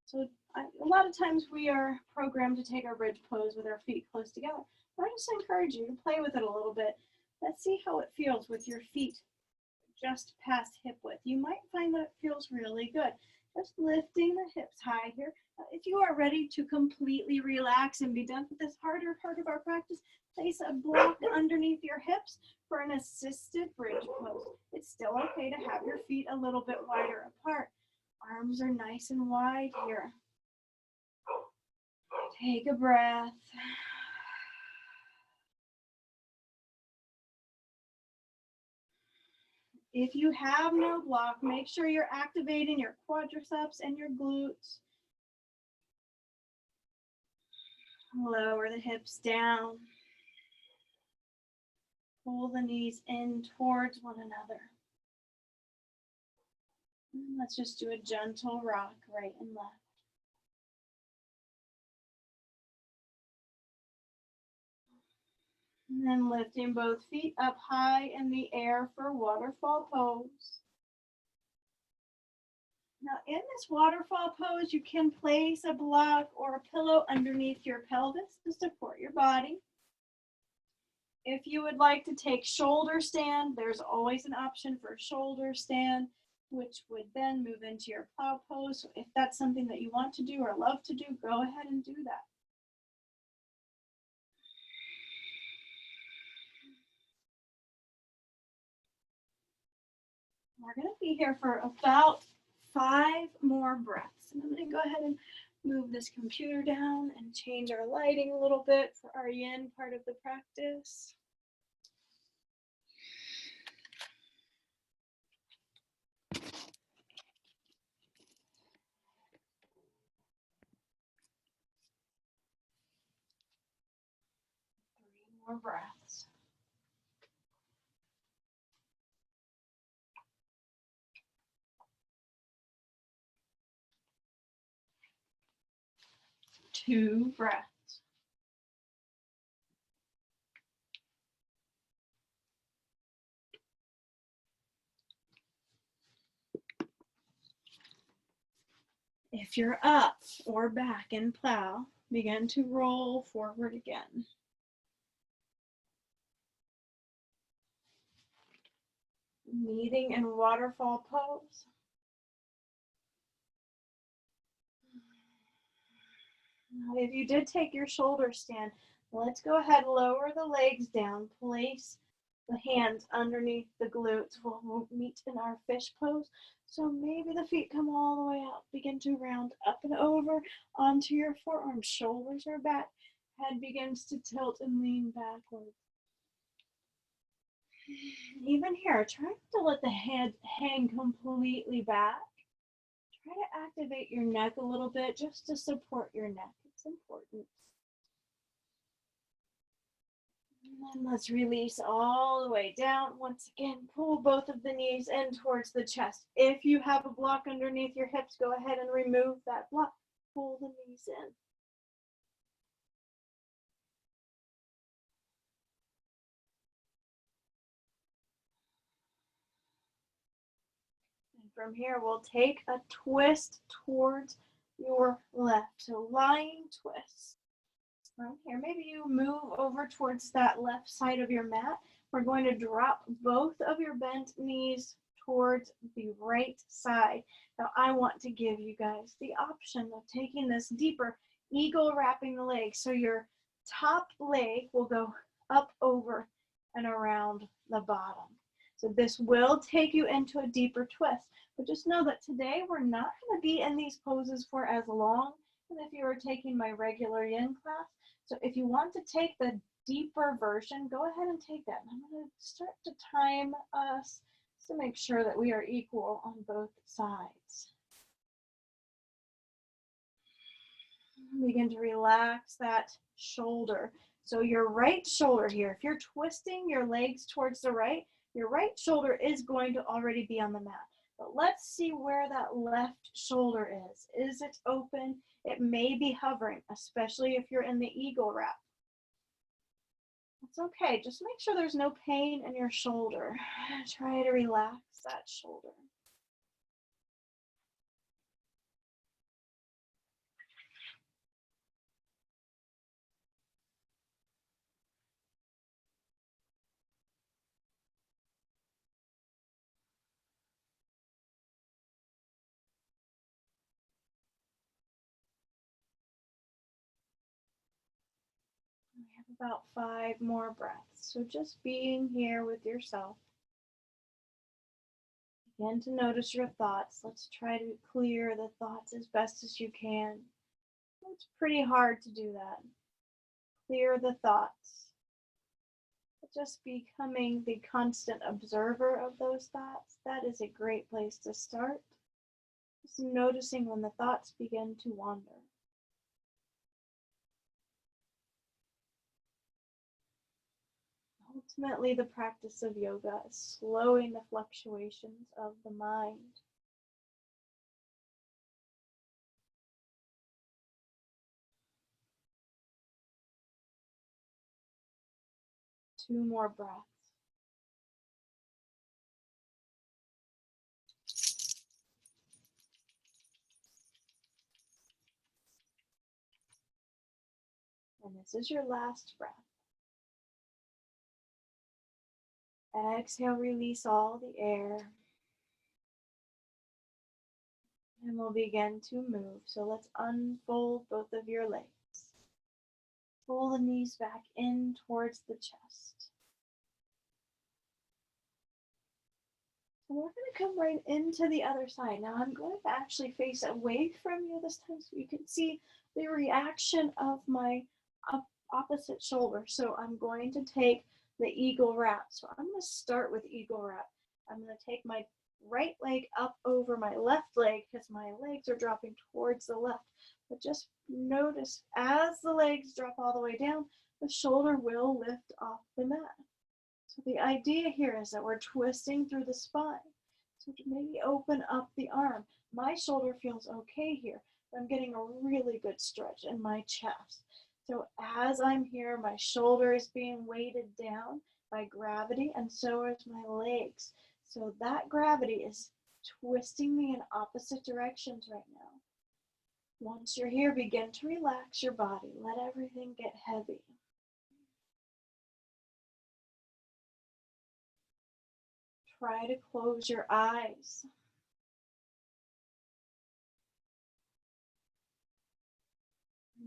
So a lot of times we are programmed to take our bridge pose with our feet close together. But I just encourage you to play with it a little bit. Let's see how it feels with your feet just past hip width. You might find that it feels really good. Just lifting the hips high here. If you are ready to completely relax and be done with this harder part of our practice, place a block underneath your hips for an assisted bridge pose. It's still okay to have your feet a little bit wider apart. Arms are nice and wide here. Take a breath. If you have no block, make sure you're activating your quadriceps and your glutes. Lower the hips down. Pull the knees in towards one another. Let's just do a gentle rock right and left. And then lifting both feet up high in the air for waterfall pose. Now in this waterfall pose, you can place a block or a pillow underneath your pelvis to support your body. If you would like to take shoulder stand, there's always an option for shoulder stand, which would then move into your plow pose. So if that's something that you want to do or love to do, go ahead and do that. We're going to be here for about 5 more breaths. And I'm going to go ahead and move this computer down and change our lighting a little bit for our yin part of the practice. More breaths. Two breaths. If you're up or back in plow, begin to roll forward again. Meeting in waterfall pose. Now, if you did take your shoulder stand, let's go ahead, lower the legs down, place the hands underneath the glutes. We'll meet in our fish pose. So maybe the feet come all the way out. Begin to round up and over onto your forearms. Shoulders are back. Head begins to tilt and lean backwards. Even here, try not to let the head hang completely back. Try to activate your neck a little bit just to support your neck. It's important. And then let's release all the way down. Once again, pull both of the knees in towards the chest. If you have a block underneath your hips, go ahead and remove that block. Pull the knees in. And from here, we'll take a twist towards your left. So lying twist. From here, maybe you move over towards that left side of your mat. We're going to drop both of your bent knees towards the right side. Now, I want to give you guys the option of taking this deeper, eagle wrapping the legs. So your top leg will go up, over, and around the bottom. So this will take you into a deeper twist. But just know that today we're not going to be in these poses for as long as if you were taking my regular yin class. So if you want to take the deeper version, go ahead and take that. And I'm going to start to time us to make sure that we are equal on both sides. Begin to relax that shoulder. So your right shoulder here, if you're twisting your legs towards the right, your right shoulder is going to already be on the mat. But let's see where that left shoulder is. Is it open? It may be hovering, especially if you're in the eagle wrap. It's okay. Just make sure there's no pain in your shoulder. Try to relax that shoulder. We have about 5 more breaths. So just being here with yourself. Begin to notice your thoughts. Let's try to clear the thoughts as best as you can. It's pretty hard to do that. Clear the thoughts. But just becoming the constant observer of those thoughts, that is a great place to start. Just noticing when the thoughts begin to wander. Ultimately, the practice of yoga is slowing the fluctuations of the mind. Two more breaths. And this is your last breath. Exhale, release all the air. And we'll begin to move. So let's unfold both of your legs. Pull the knees back in towards the chest. And we're going to come right into the other side. Now I'm going to actually face away from you this time so you can see the reaction of my opposite shoulder. So I'm going to take the eagle wrap. So I'm going to start with eagle wrap. I'm going to take my right leg up over my left leg because my legs are dropping towards the left. But just notice as the legs drop all the way down, the shoulder will lift off the mat. So the idea here is that we're twisting through the spine. So to maybe open up the arm. My shoulder feels okay here. I'm getting a really good stretch in my chest. So as I'm here, my shoulder is being weighted down by gravity, and so is my legs. So that gravity is twisting me in opposite directions right now. Once you're here, begin to relax your body. Let everything get heavy. Try to close your eyes.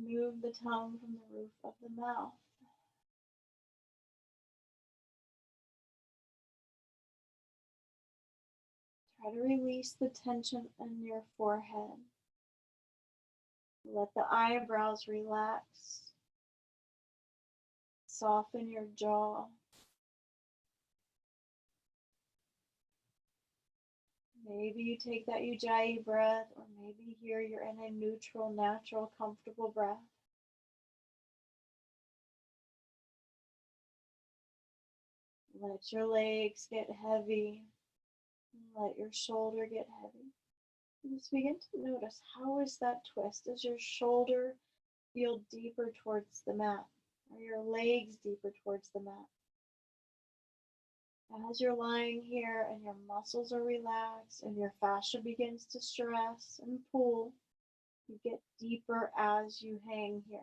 Remove the tongue from the roof of the mouth. Try to release the tension in your forehead. Let the eyebrows relax. Soften your jaw. Maybe you take that Ujjayi breath, or maybe here you're in a neutral, natural, comfortable breath. Let your legs get heavy. Let your shoulder get heavy. Just begin to notice, how is that twist? Does your shoulder feel deeper towards the mat? Are your legs deeper towards the mat? As you're lying here and your muscles are relaxed and your fascia begins to stress and pull, you get deeper as you hang here.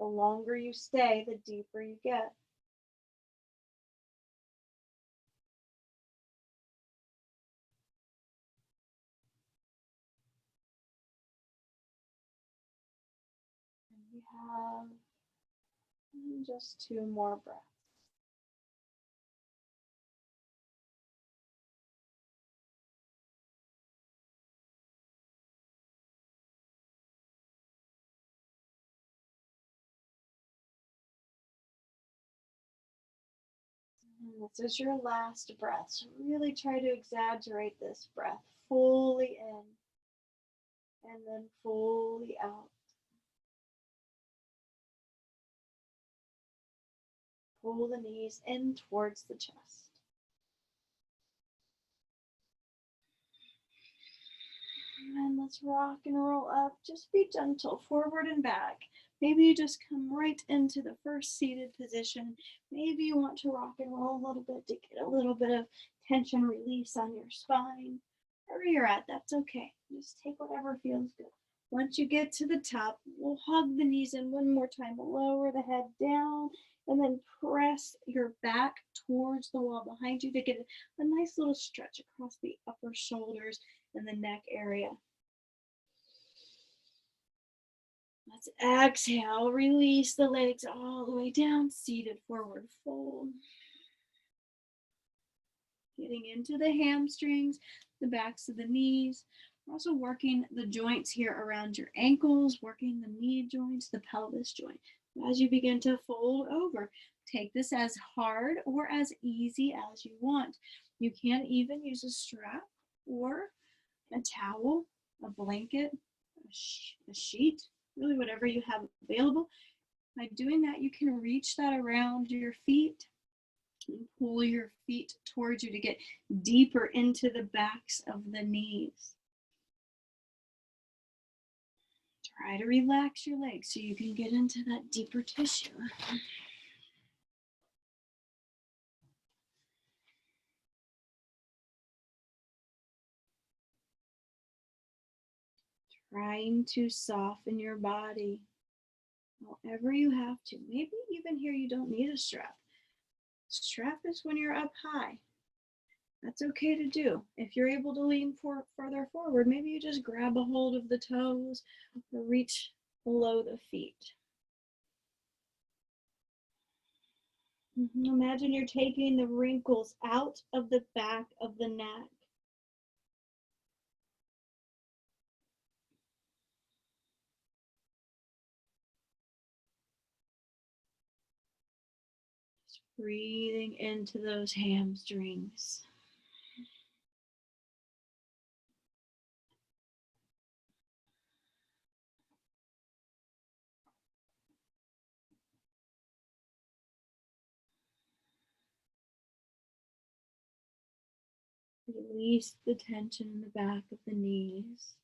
The longer you stay, the deeper you get. And we have just 2 more breaths. And this is your last breath. So really try to exaggerate this breath fully in and then fully out. Pull the knees in towards the chest. And let's rock and roll up. Just be gentle, forward and back. Maybe you just come right into the first seated position. Maybe you want to rock and roll a little bit to get a little bit of tension release on your spine. Wherever you're at, that's okay. Just take whatever feels good. Once you get to the top, we'll hug the knees in one more time. Lower the head down and then press your back towards the wall behind you to get a nice little stretch across the upper shoulders and the neck area. Let's exhale, release the legs all the way down, seated forward fold. Getting into the hamstrings, the backs of the knees. We're also working the joints here around your ankles, working the knee joints, the pelvis joint. As you begin to fold over, take this as hard or as easy as you want. You can even use a strap or a towel, a blanket, a sheet, really whatever you have available. By doing that, you can reach that around your feet and pull your feet towards you to get deeper into the backs of the knees. Try to relax your legs so you can get into that deeper tissue. Trying to soften your body however you have to. Maybe even here you don't need a strap. Strap is when you're up high. That's okay to do. If you're able to lean further forward, maybe you just grab a hold of the toes or reach below the feet. Imagine you're taking the wrinkles out of the back of the neck. Just breathing into those hamstrings. Release the tension in the back of the knees.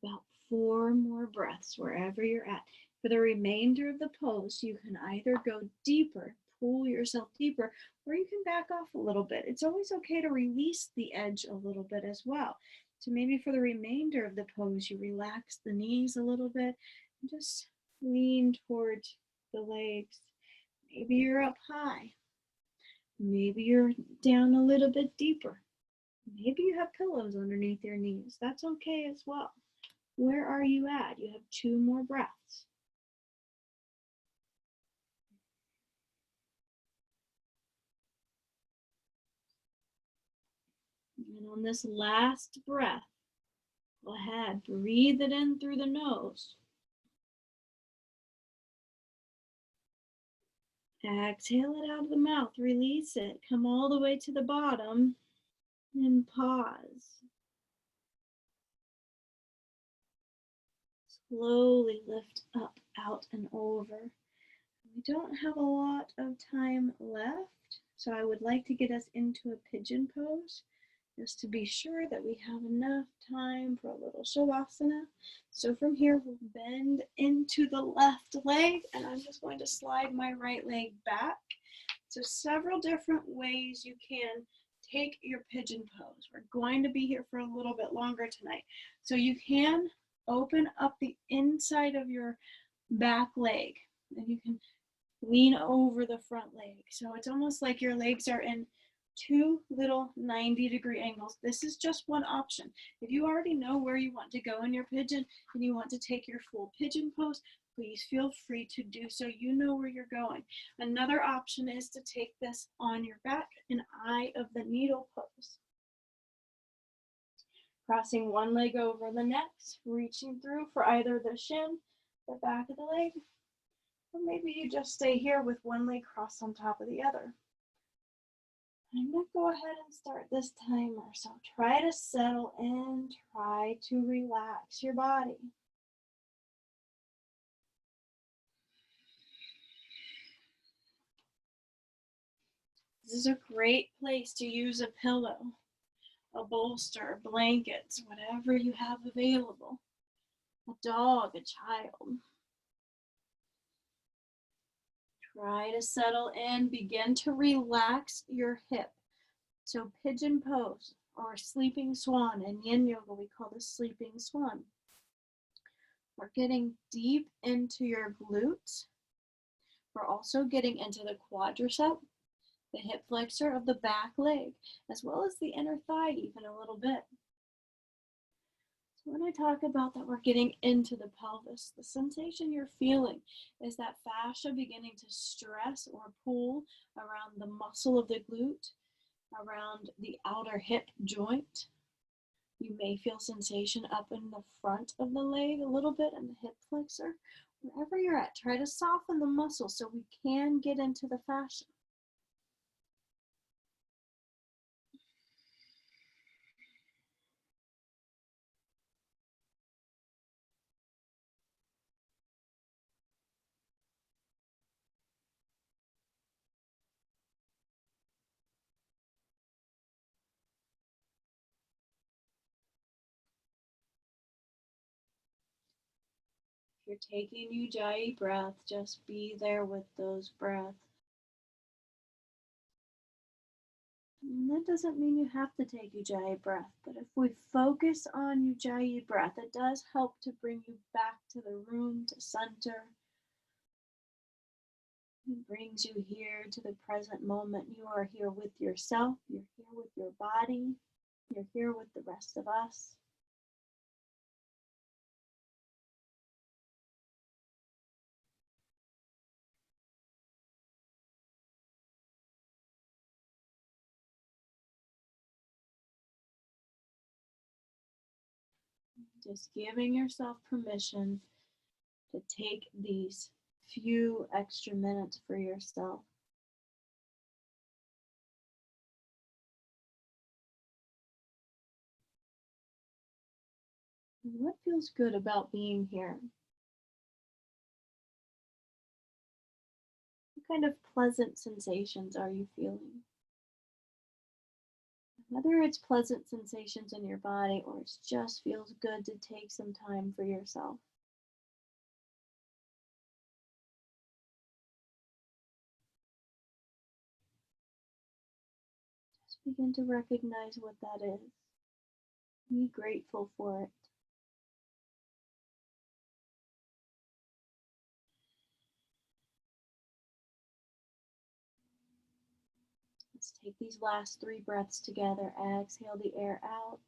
About 4 more breaths wherever you're at. For the remainder of the pose, you can either go deeper, pull yourself deeper, or you can back off a little bit. It's always okay to release the edge a little bit as well. So maybe for the remainder of the pose, you relax the knees a little bit and just lean towards the legs. Maybe you're up high. Maybe you're down a little bit deeper. Maybe you have pillows underneath your knees. That's okay as well. Where are you at? You have 2 more breaths. And on this last breath, go ahead, breathe it in through the nose. Exhale it out of the mouth, release it. Come all the way to the bottom and pause. Slowly lift up, out, and over. We don't have a lot of time left, so I would like to get us into a pigeon pose just to be sure that we have enough time for a little shavasana. So from here, we'll bend into the left leg, and I'm just going to slide my right leg back. So several different ways you can take your pigeon pose. We're going to be here for a little bit longer tonight. So you can open up the inside of your back leg, and you can lean over the front leg. So it's almost like your legs are in 2 little 90-degree angles. This is just one option. If you already know where you want to go in your pigeon and you want to take your full pigeon pose, please feel free to do so. You know where you're going. Another option is to take this on your back, an eye of the needle pose. Crossing one leg over the next, reaching through for either the shin, the back of the leg, or maybe you just stay here with one leg crossed on top of the other. I'm going to go ahead and start this timer. So try to settle in, try to relax your body. This is a great place to use a pillow, a bolster, blankets, whatever you have available. A dog, a child. Try to settle in, begin to relax your hip. So pigeon pose or sleeping swan. In yin yoga, we call this sleeping swan. We're getting deep into your glutes. We're also getting into the quadricep, the hip flexor of the back leg, as well as the inner thigh even a little bit. So when I talk about that we're getting into the pelvis, the sensation you're feeling is that fascia beginning to stress or pull around the muscle of the glute, around the outer hip joint. You may feel sensation up in the front of the leg a little bit and the hip flexor. Wherever you're at, try to soften the muscle so we can get into the fascia. If you're taking Ujjayi breath, just be there with those breaths. And that doesn't mean you have to take Ujjayi breath, but if we focus on Ujjayi breath, it does help to bring you back to the room, to center. It brings you here to the present moment. You are here with yourself, you're here with your body, you're here with the rest of us. Just giving yourself permission to take these few extra minutes for yourself. What feels good about being here? What kind of pleasant sensations are you feeling? Whether it's pleasant sensations in your body or it just feels good to take some time for yourself. Just begin to recognize what that is. Be grateful for it. Take these last 3 breaths together. Exhale the air out.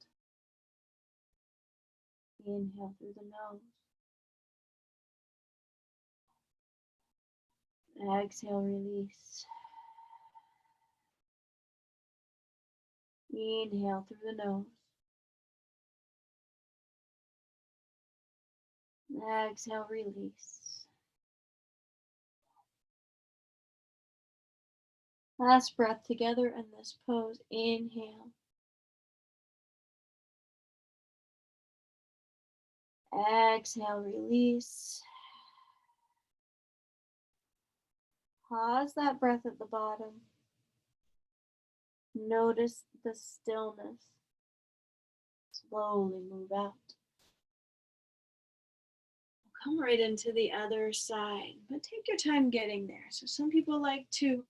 Inhale through the nose. Exhale, release. Inhale through the nose. Exhale, release. Last breath together in this pose. Inhale. Exhale, release. Pause that breath at the bottom. Notice the stillness. Slowly move out. Come right into the other side, but take your time getting there. So some people like to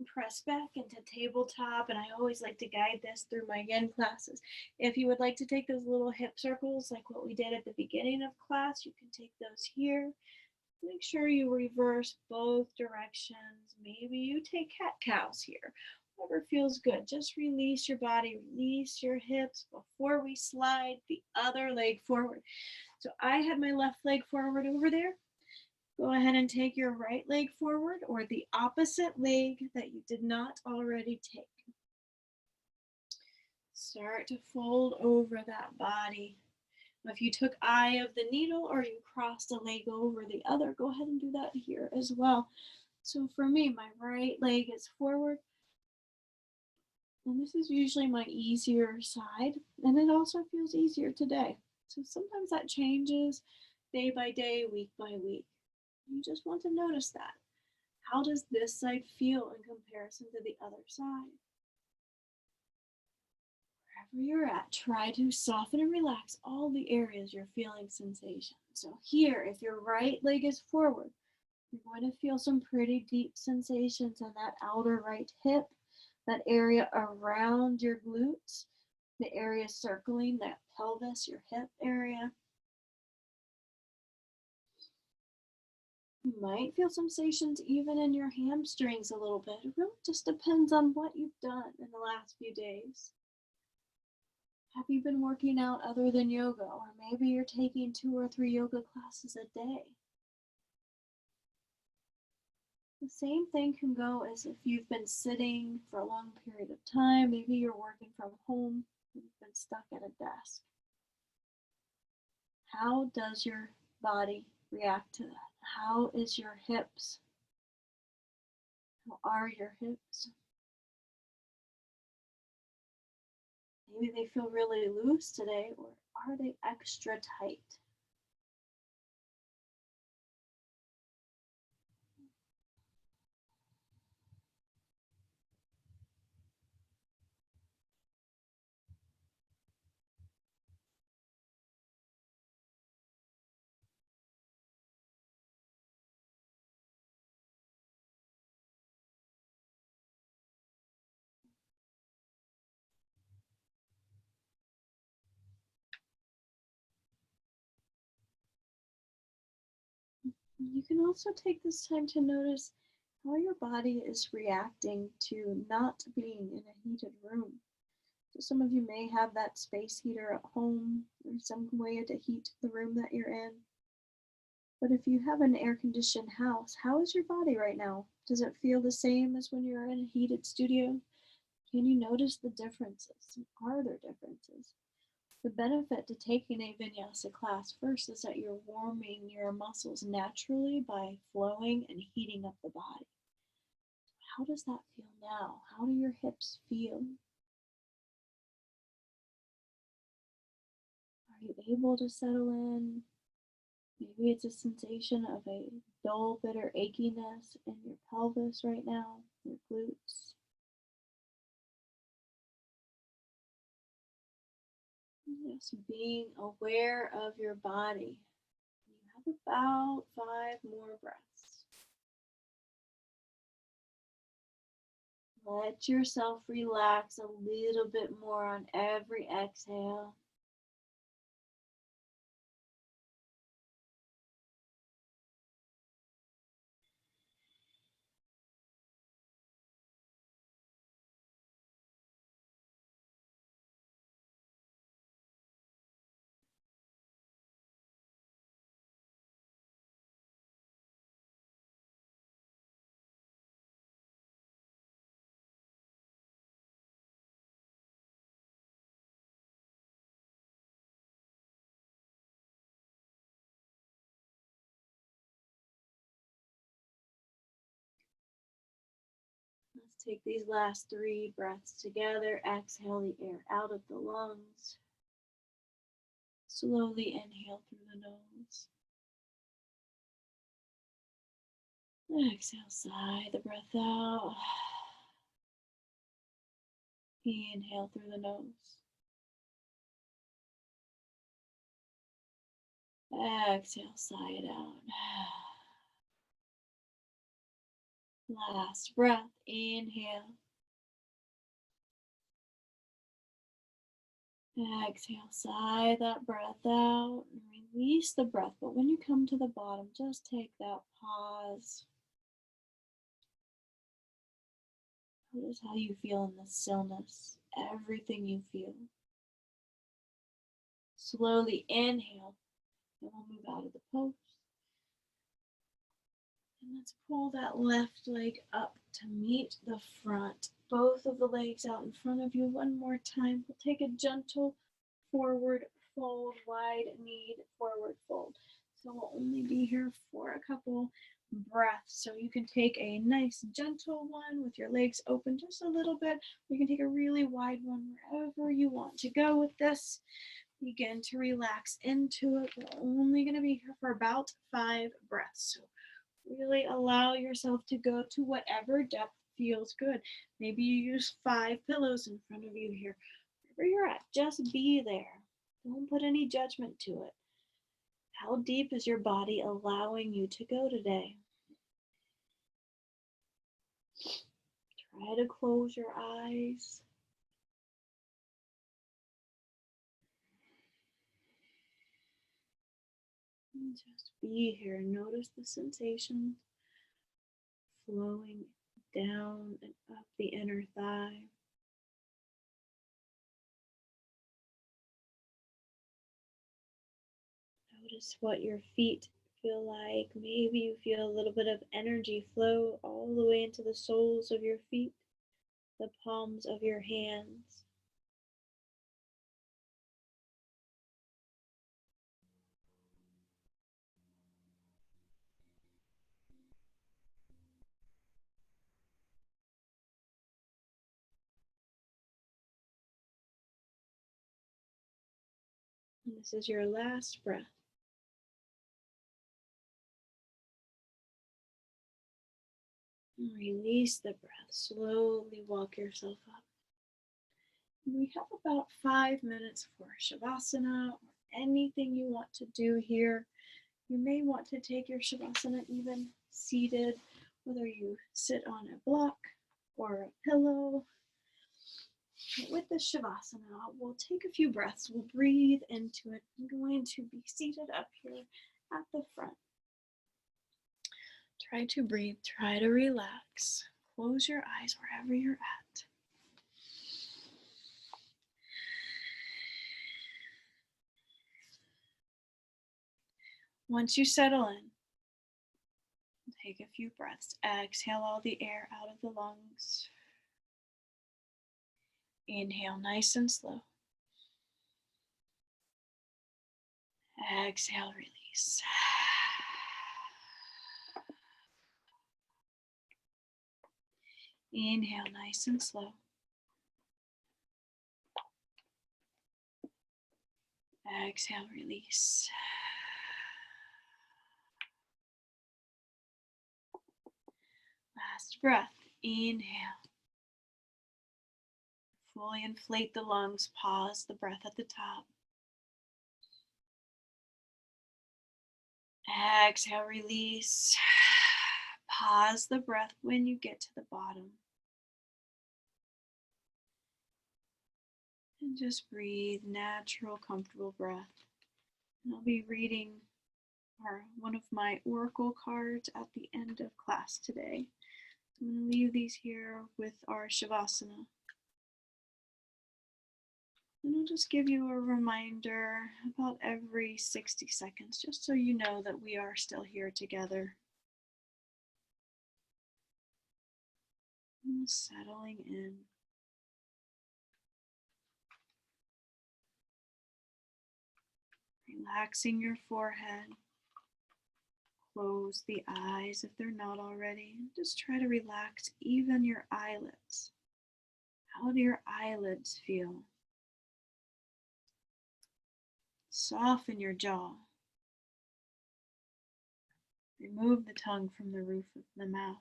press back into tabletop, and I always like to guide this through my yin classes. If you would like to take those little hip circles like what we did at the beginning of class, you can take those here. Make sure you reverse both directions. Maybe you take cat-cows here. Whatever feels good. Just release your body, release your hips before we slide the other leg forward. So I had my left leg forward over there. Go ahead and take your right leg forward, or the opposite leg that you did not already take. Start to fold over that body. If you took eye of the needle or you crossed a leg over the other, go ahead and do that here as well. So for me, my right leg is forward, and this is usually my easier side, and it also feels easier today. So sometimes that changes day by day, week by week. You just want to notice that. How does this side feel in comparison to the other side? Wherever you're at, try to soften and relax all the areas you're feeling sensation. So here, if your right leg is forward, you're going to feel some pretty deep sensations in that outer right hip, that area around your glutes, the area circling that pelvis, your hip area. You might feel sensations even in your hamstrings a little bit. It really just depends on what you've done in the last few days. Have you been working out other than yoga? Or maybe you're taking 2 or 3 yoga classes a day. The same thing can go as if you've been sitting for a long period of time. Maybe you're working from home, you've been stuck at a desk. How does your body react to that? How is your hips? How are your hips? Maybe they feel really loose today, or are they extra tight? You can also take this time to notice how your body is reacting to not being in a heated room. So some of you may have that space heater at home or some way to heat the room that you're in. But if you have an air-conditioned house, how is your body right now? Does it feel the same as when you're in a heated studio? Can you notice the differences? Are there differences? The benefit to taking a Vinyasa class first is that you're warming your muscles naturally by flowing and heating up the body. How does that feel now? How do your hips feel? Are you able to settle in? Maybe it's a sensation of a dull, bitter achiness in your pelvis right now, your glutes. Just being aware of your body. You have about 5 more breaths. Let yourself relax a little bit more on every exhale. Take these last 3 breaths together. Exhale the air out of the lungs. Slowly inhale through the nose. Exhale, sigh the breath out. Inhale through the nose. Exhale, sigh it out. Last breath, inhale. Exhale, sigh that breath out and release the breath. But when you come to the bottom, just take that pause. Notice how you feel in the stillness, everything you feel. Slowly inhale, and we'll move out of the pose. And let's pull that left leg up to meet the front. Both of the legs out in front of you. One more time. We'll take a gentle forward fold, wide-kneed forward fold. So we'll only be here for a couple breaths. So you can take a nice gentle one with your legs open just a little bit. You can take a really wide one wherever you want to go with this. Begin to relax into it. We're only going to be here for about 5 breaths. So really allow yourself to go to whatever depth feels good. Maybe you use 5 pillows in front of you here. Wherever you're at, just be there. Don't put any judgment to it. How deep is your body allowing you to go today? Try to close your eyes. And just be here. Notice the sensations flowing down and up the inner thigh. Notice what your feet feel like. Maybe you feel a little bit of energy flow all the way into the soles of your feet, the palms of your hands. And this is your last breath. And release the breath. Slowly walk yourself up. And we have about 5 minutes for Shavasana or anything you want to do here. You may want to take your Shavasana even seated, whether you sit on a block or a pillow. But with this Shavasana, we'll take a few breaths. We'll breathe into it. I'm going to be seated up here at the front. Try to breathe, try to relax. Close your eyes wherever you're at. Once you settle in, take a few breaths. Exhale all the air out of the lungs. Inhale nice and slow. Exhale, release. Inhale nice and slow. Exhale, release. Last breath. Inhale. Fully inflate the lungs. Pause the breath at the top. Exhale, release. Pause the breath when you get to the bottom. And just breathe, natural, comfortable breath. And I'll be reading one of my oracle cards at the end of class today. I'm going to leave these here with our Shavasana. And I'll just give you a reminder about every 60 seconds, just so you know that we are still here together. And settling in. Relaxing your forehead, Close the eyes if they're not already. Just try to relax even your eyelids. How do your eyelids feel? Soften your jaw. Remove the tongue from the roof of the mouth.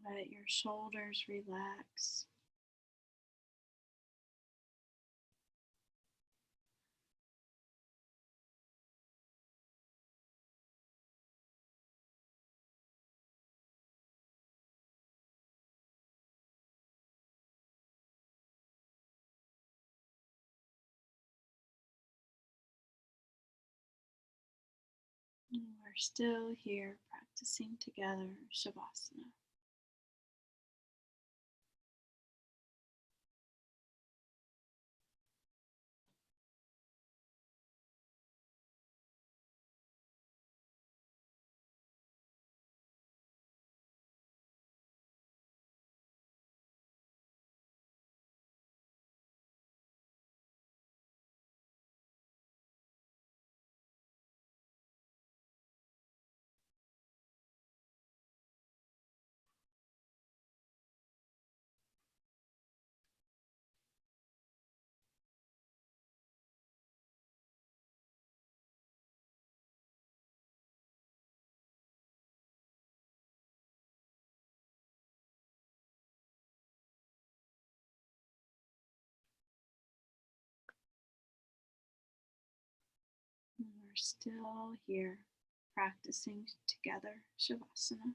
Let your shoulders relax. We're still here practicing together Shavasana. We're still here practicing together Shavasana.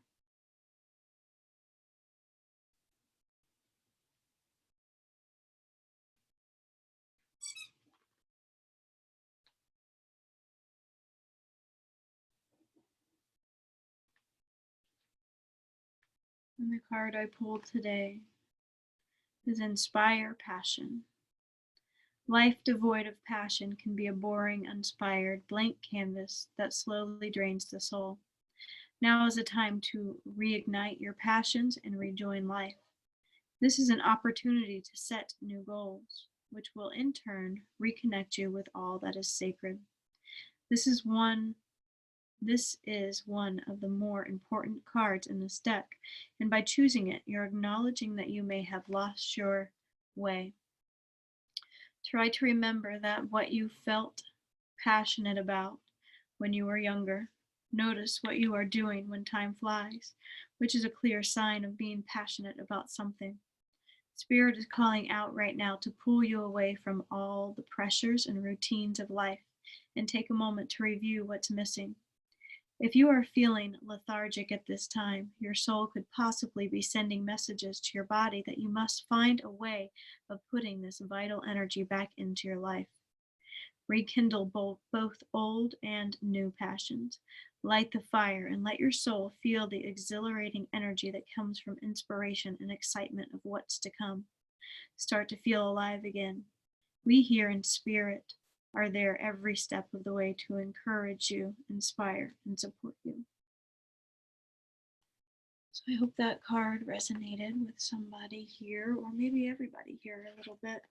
And the card I pulled today is Inspire Passion. Life devoid of passion can be a boring, uninspired, blank canvas that slowly drains the soul. Now is a time to reignite your passions and rejoin life. This is an opportunity to set new goals, which will in turn reconnect you with all that is sacred. This is one of the more important cards in this deck, and by choosing it, you're acknowledging that you may have lost your way. Try to remember that what you felt passionate about when you were younger. Notice what you are doing when time flies, which is a clear sign of being passionate about something. Spirit is calling out right now to pull you away from all the pressures and routines of life and take a moment to review what's missing. If you are feeling lethargic at this time, your soul could possibly be sending messages to your body that you must find a way of putting this vital energy back into your life. Rekindle both old and new passions. Light the fire and let your soul feel the exhilarating energy that comes from inspiration and excitement of what's to come. Start to feel alive again. We here in spirit are there every step of the way to encourage you, inspire, and support you. So I hope that card resonated with somebody here, or maybe everybody here a little bit.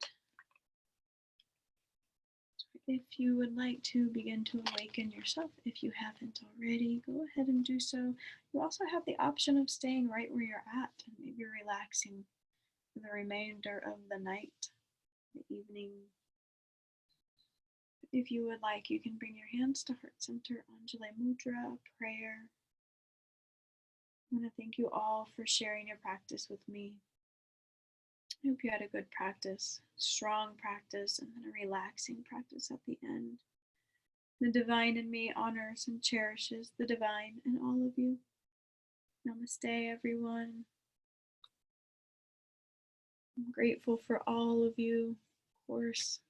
If you would like to begin to awaken yourself, if you haven't already, go ahead and do so. You also have the option of staying right where you're at and maybe relaxing for the remainder of the night, the evening. If you would like, you can bring your hands to Heart Center, Anjali Mudra, prayer. I want to thank you all for sharing your practice with me. I hope you had a good practice, strong practice, and then a relaxing practice at the end. The divine in me honors and cherishes the divine in all of you. Namaste, everyone. I'm grateful for all of you, of course.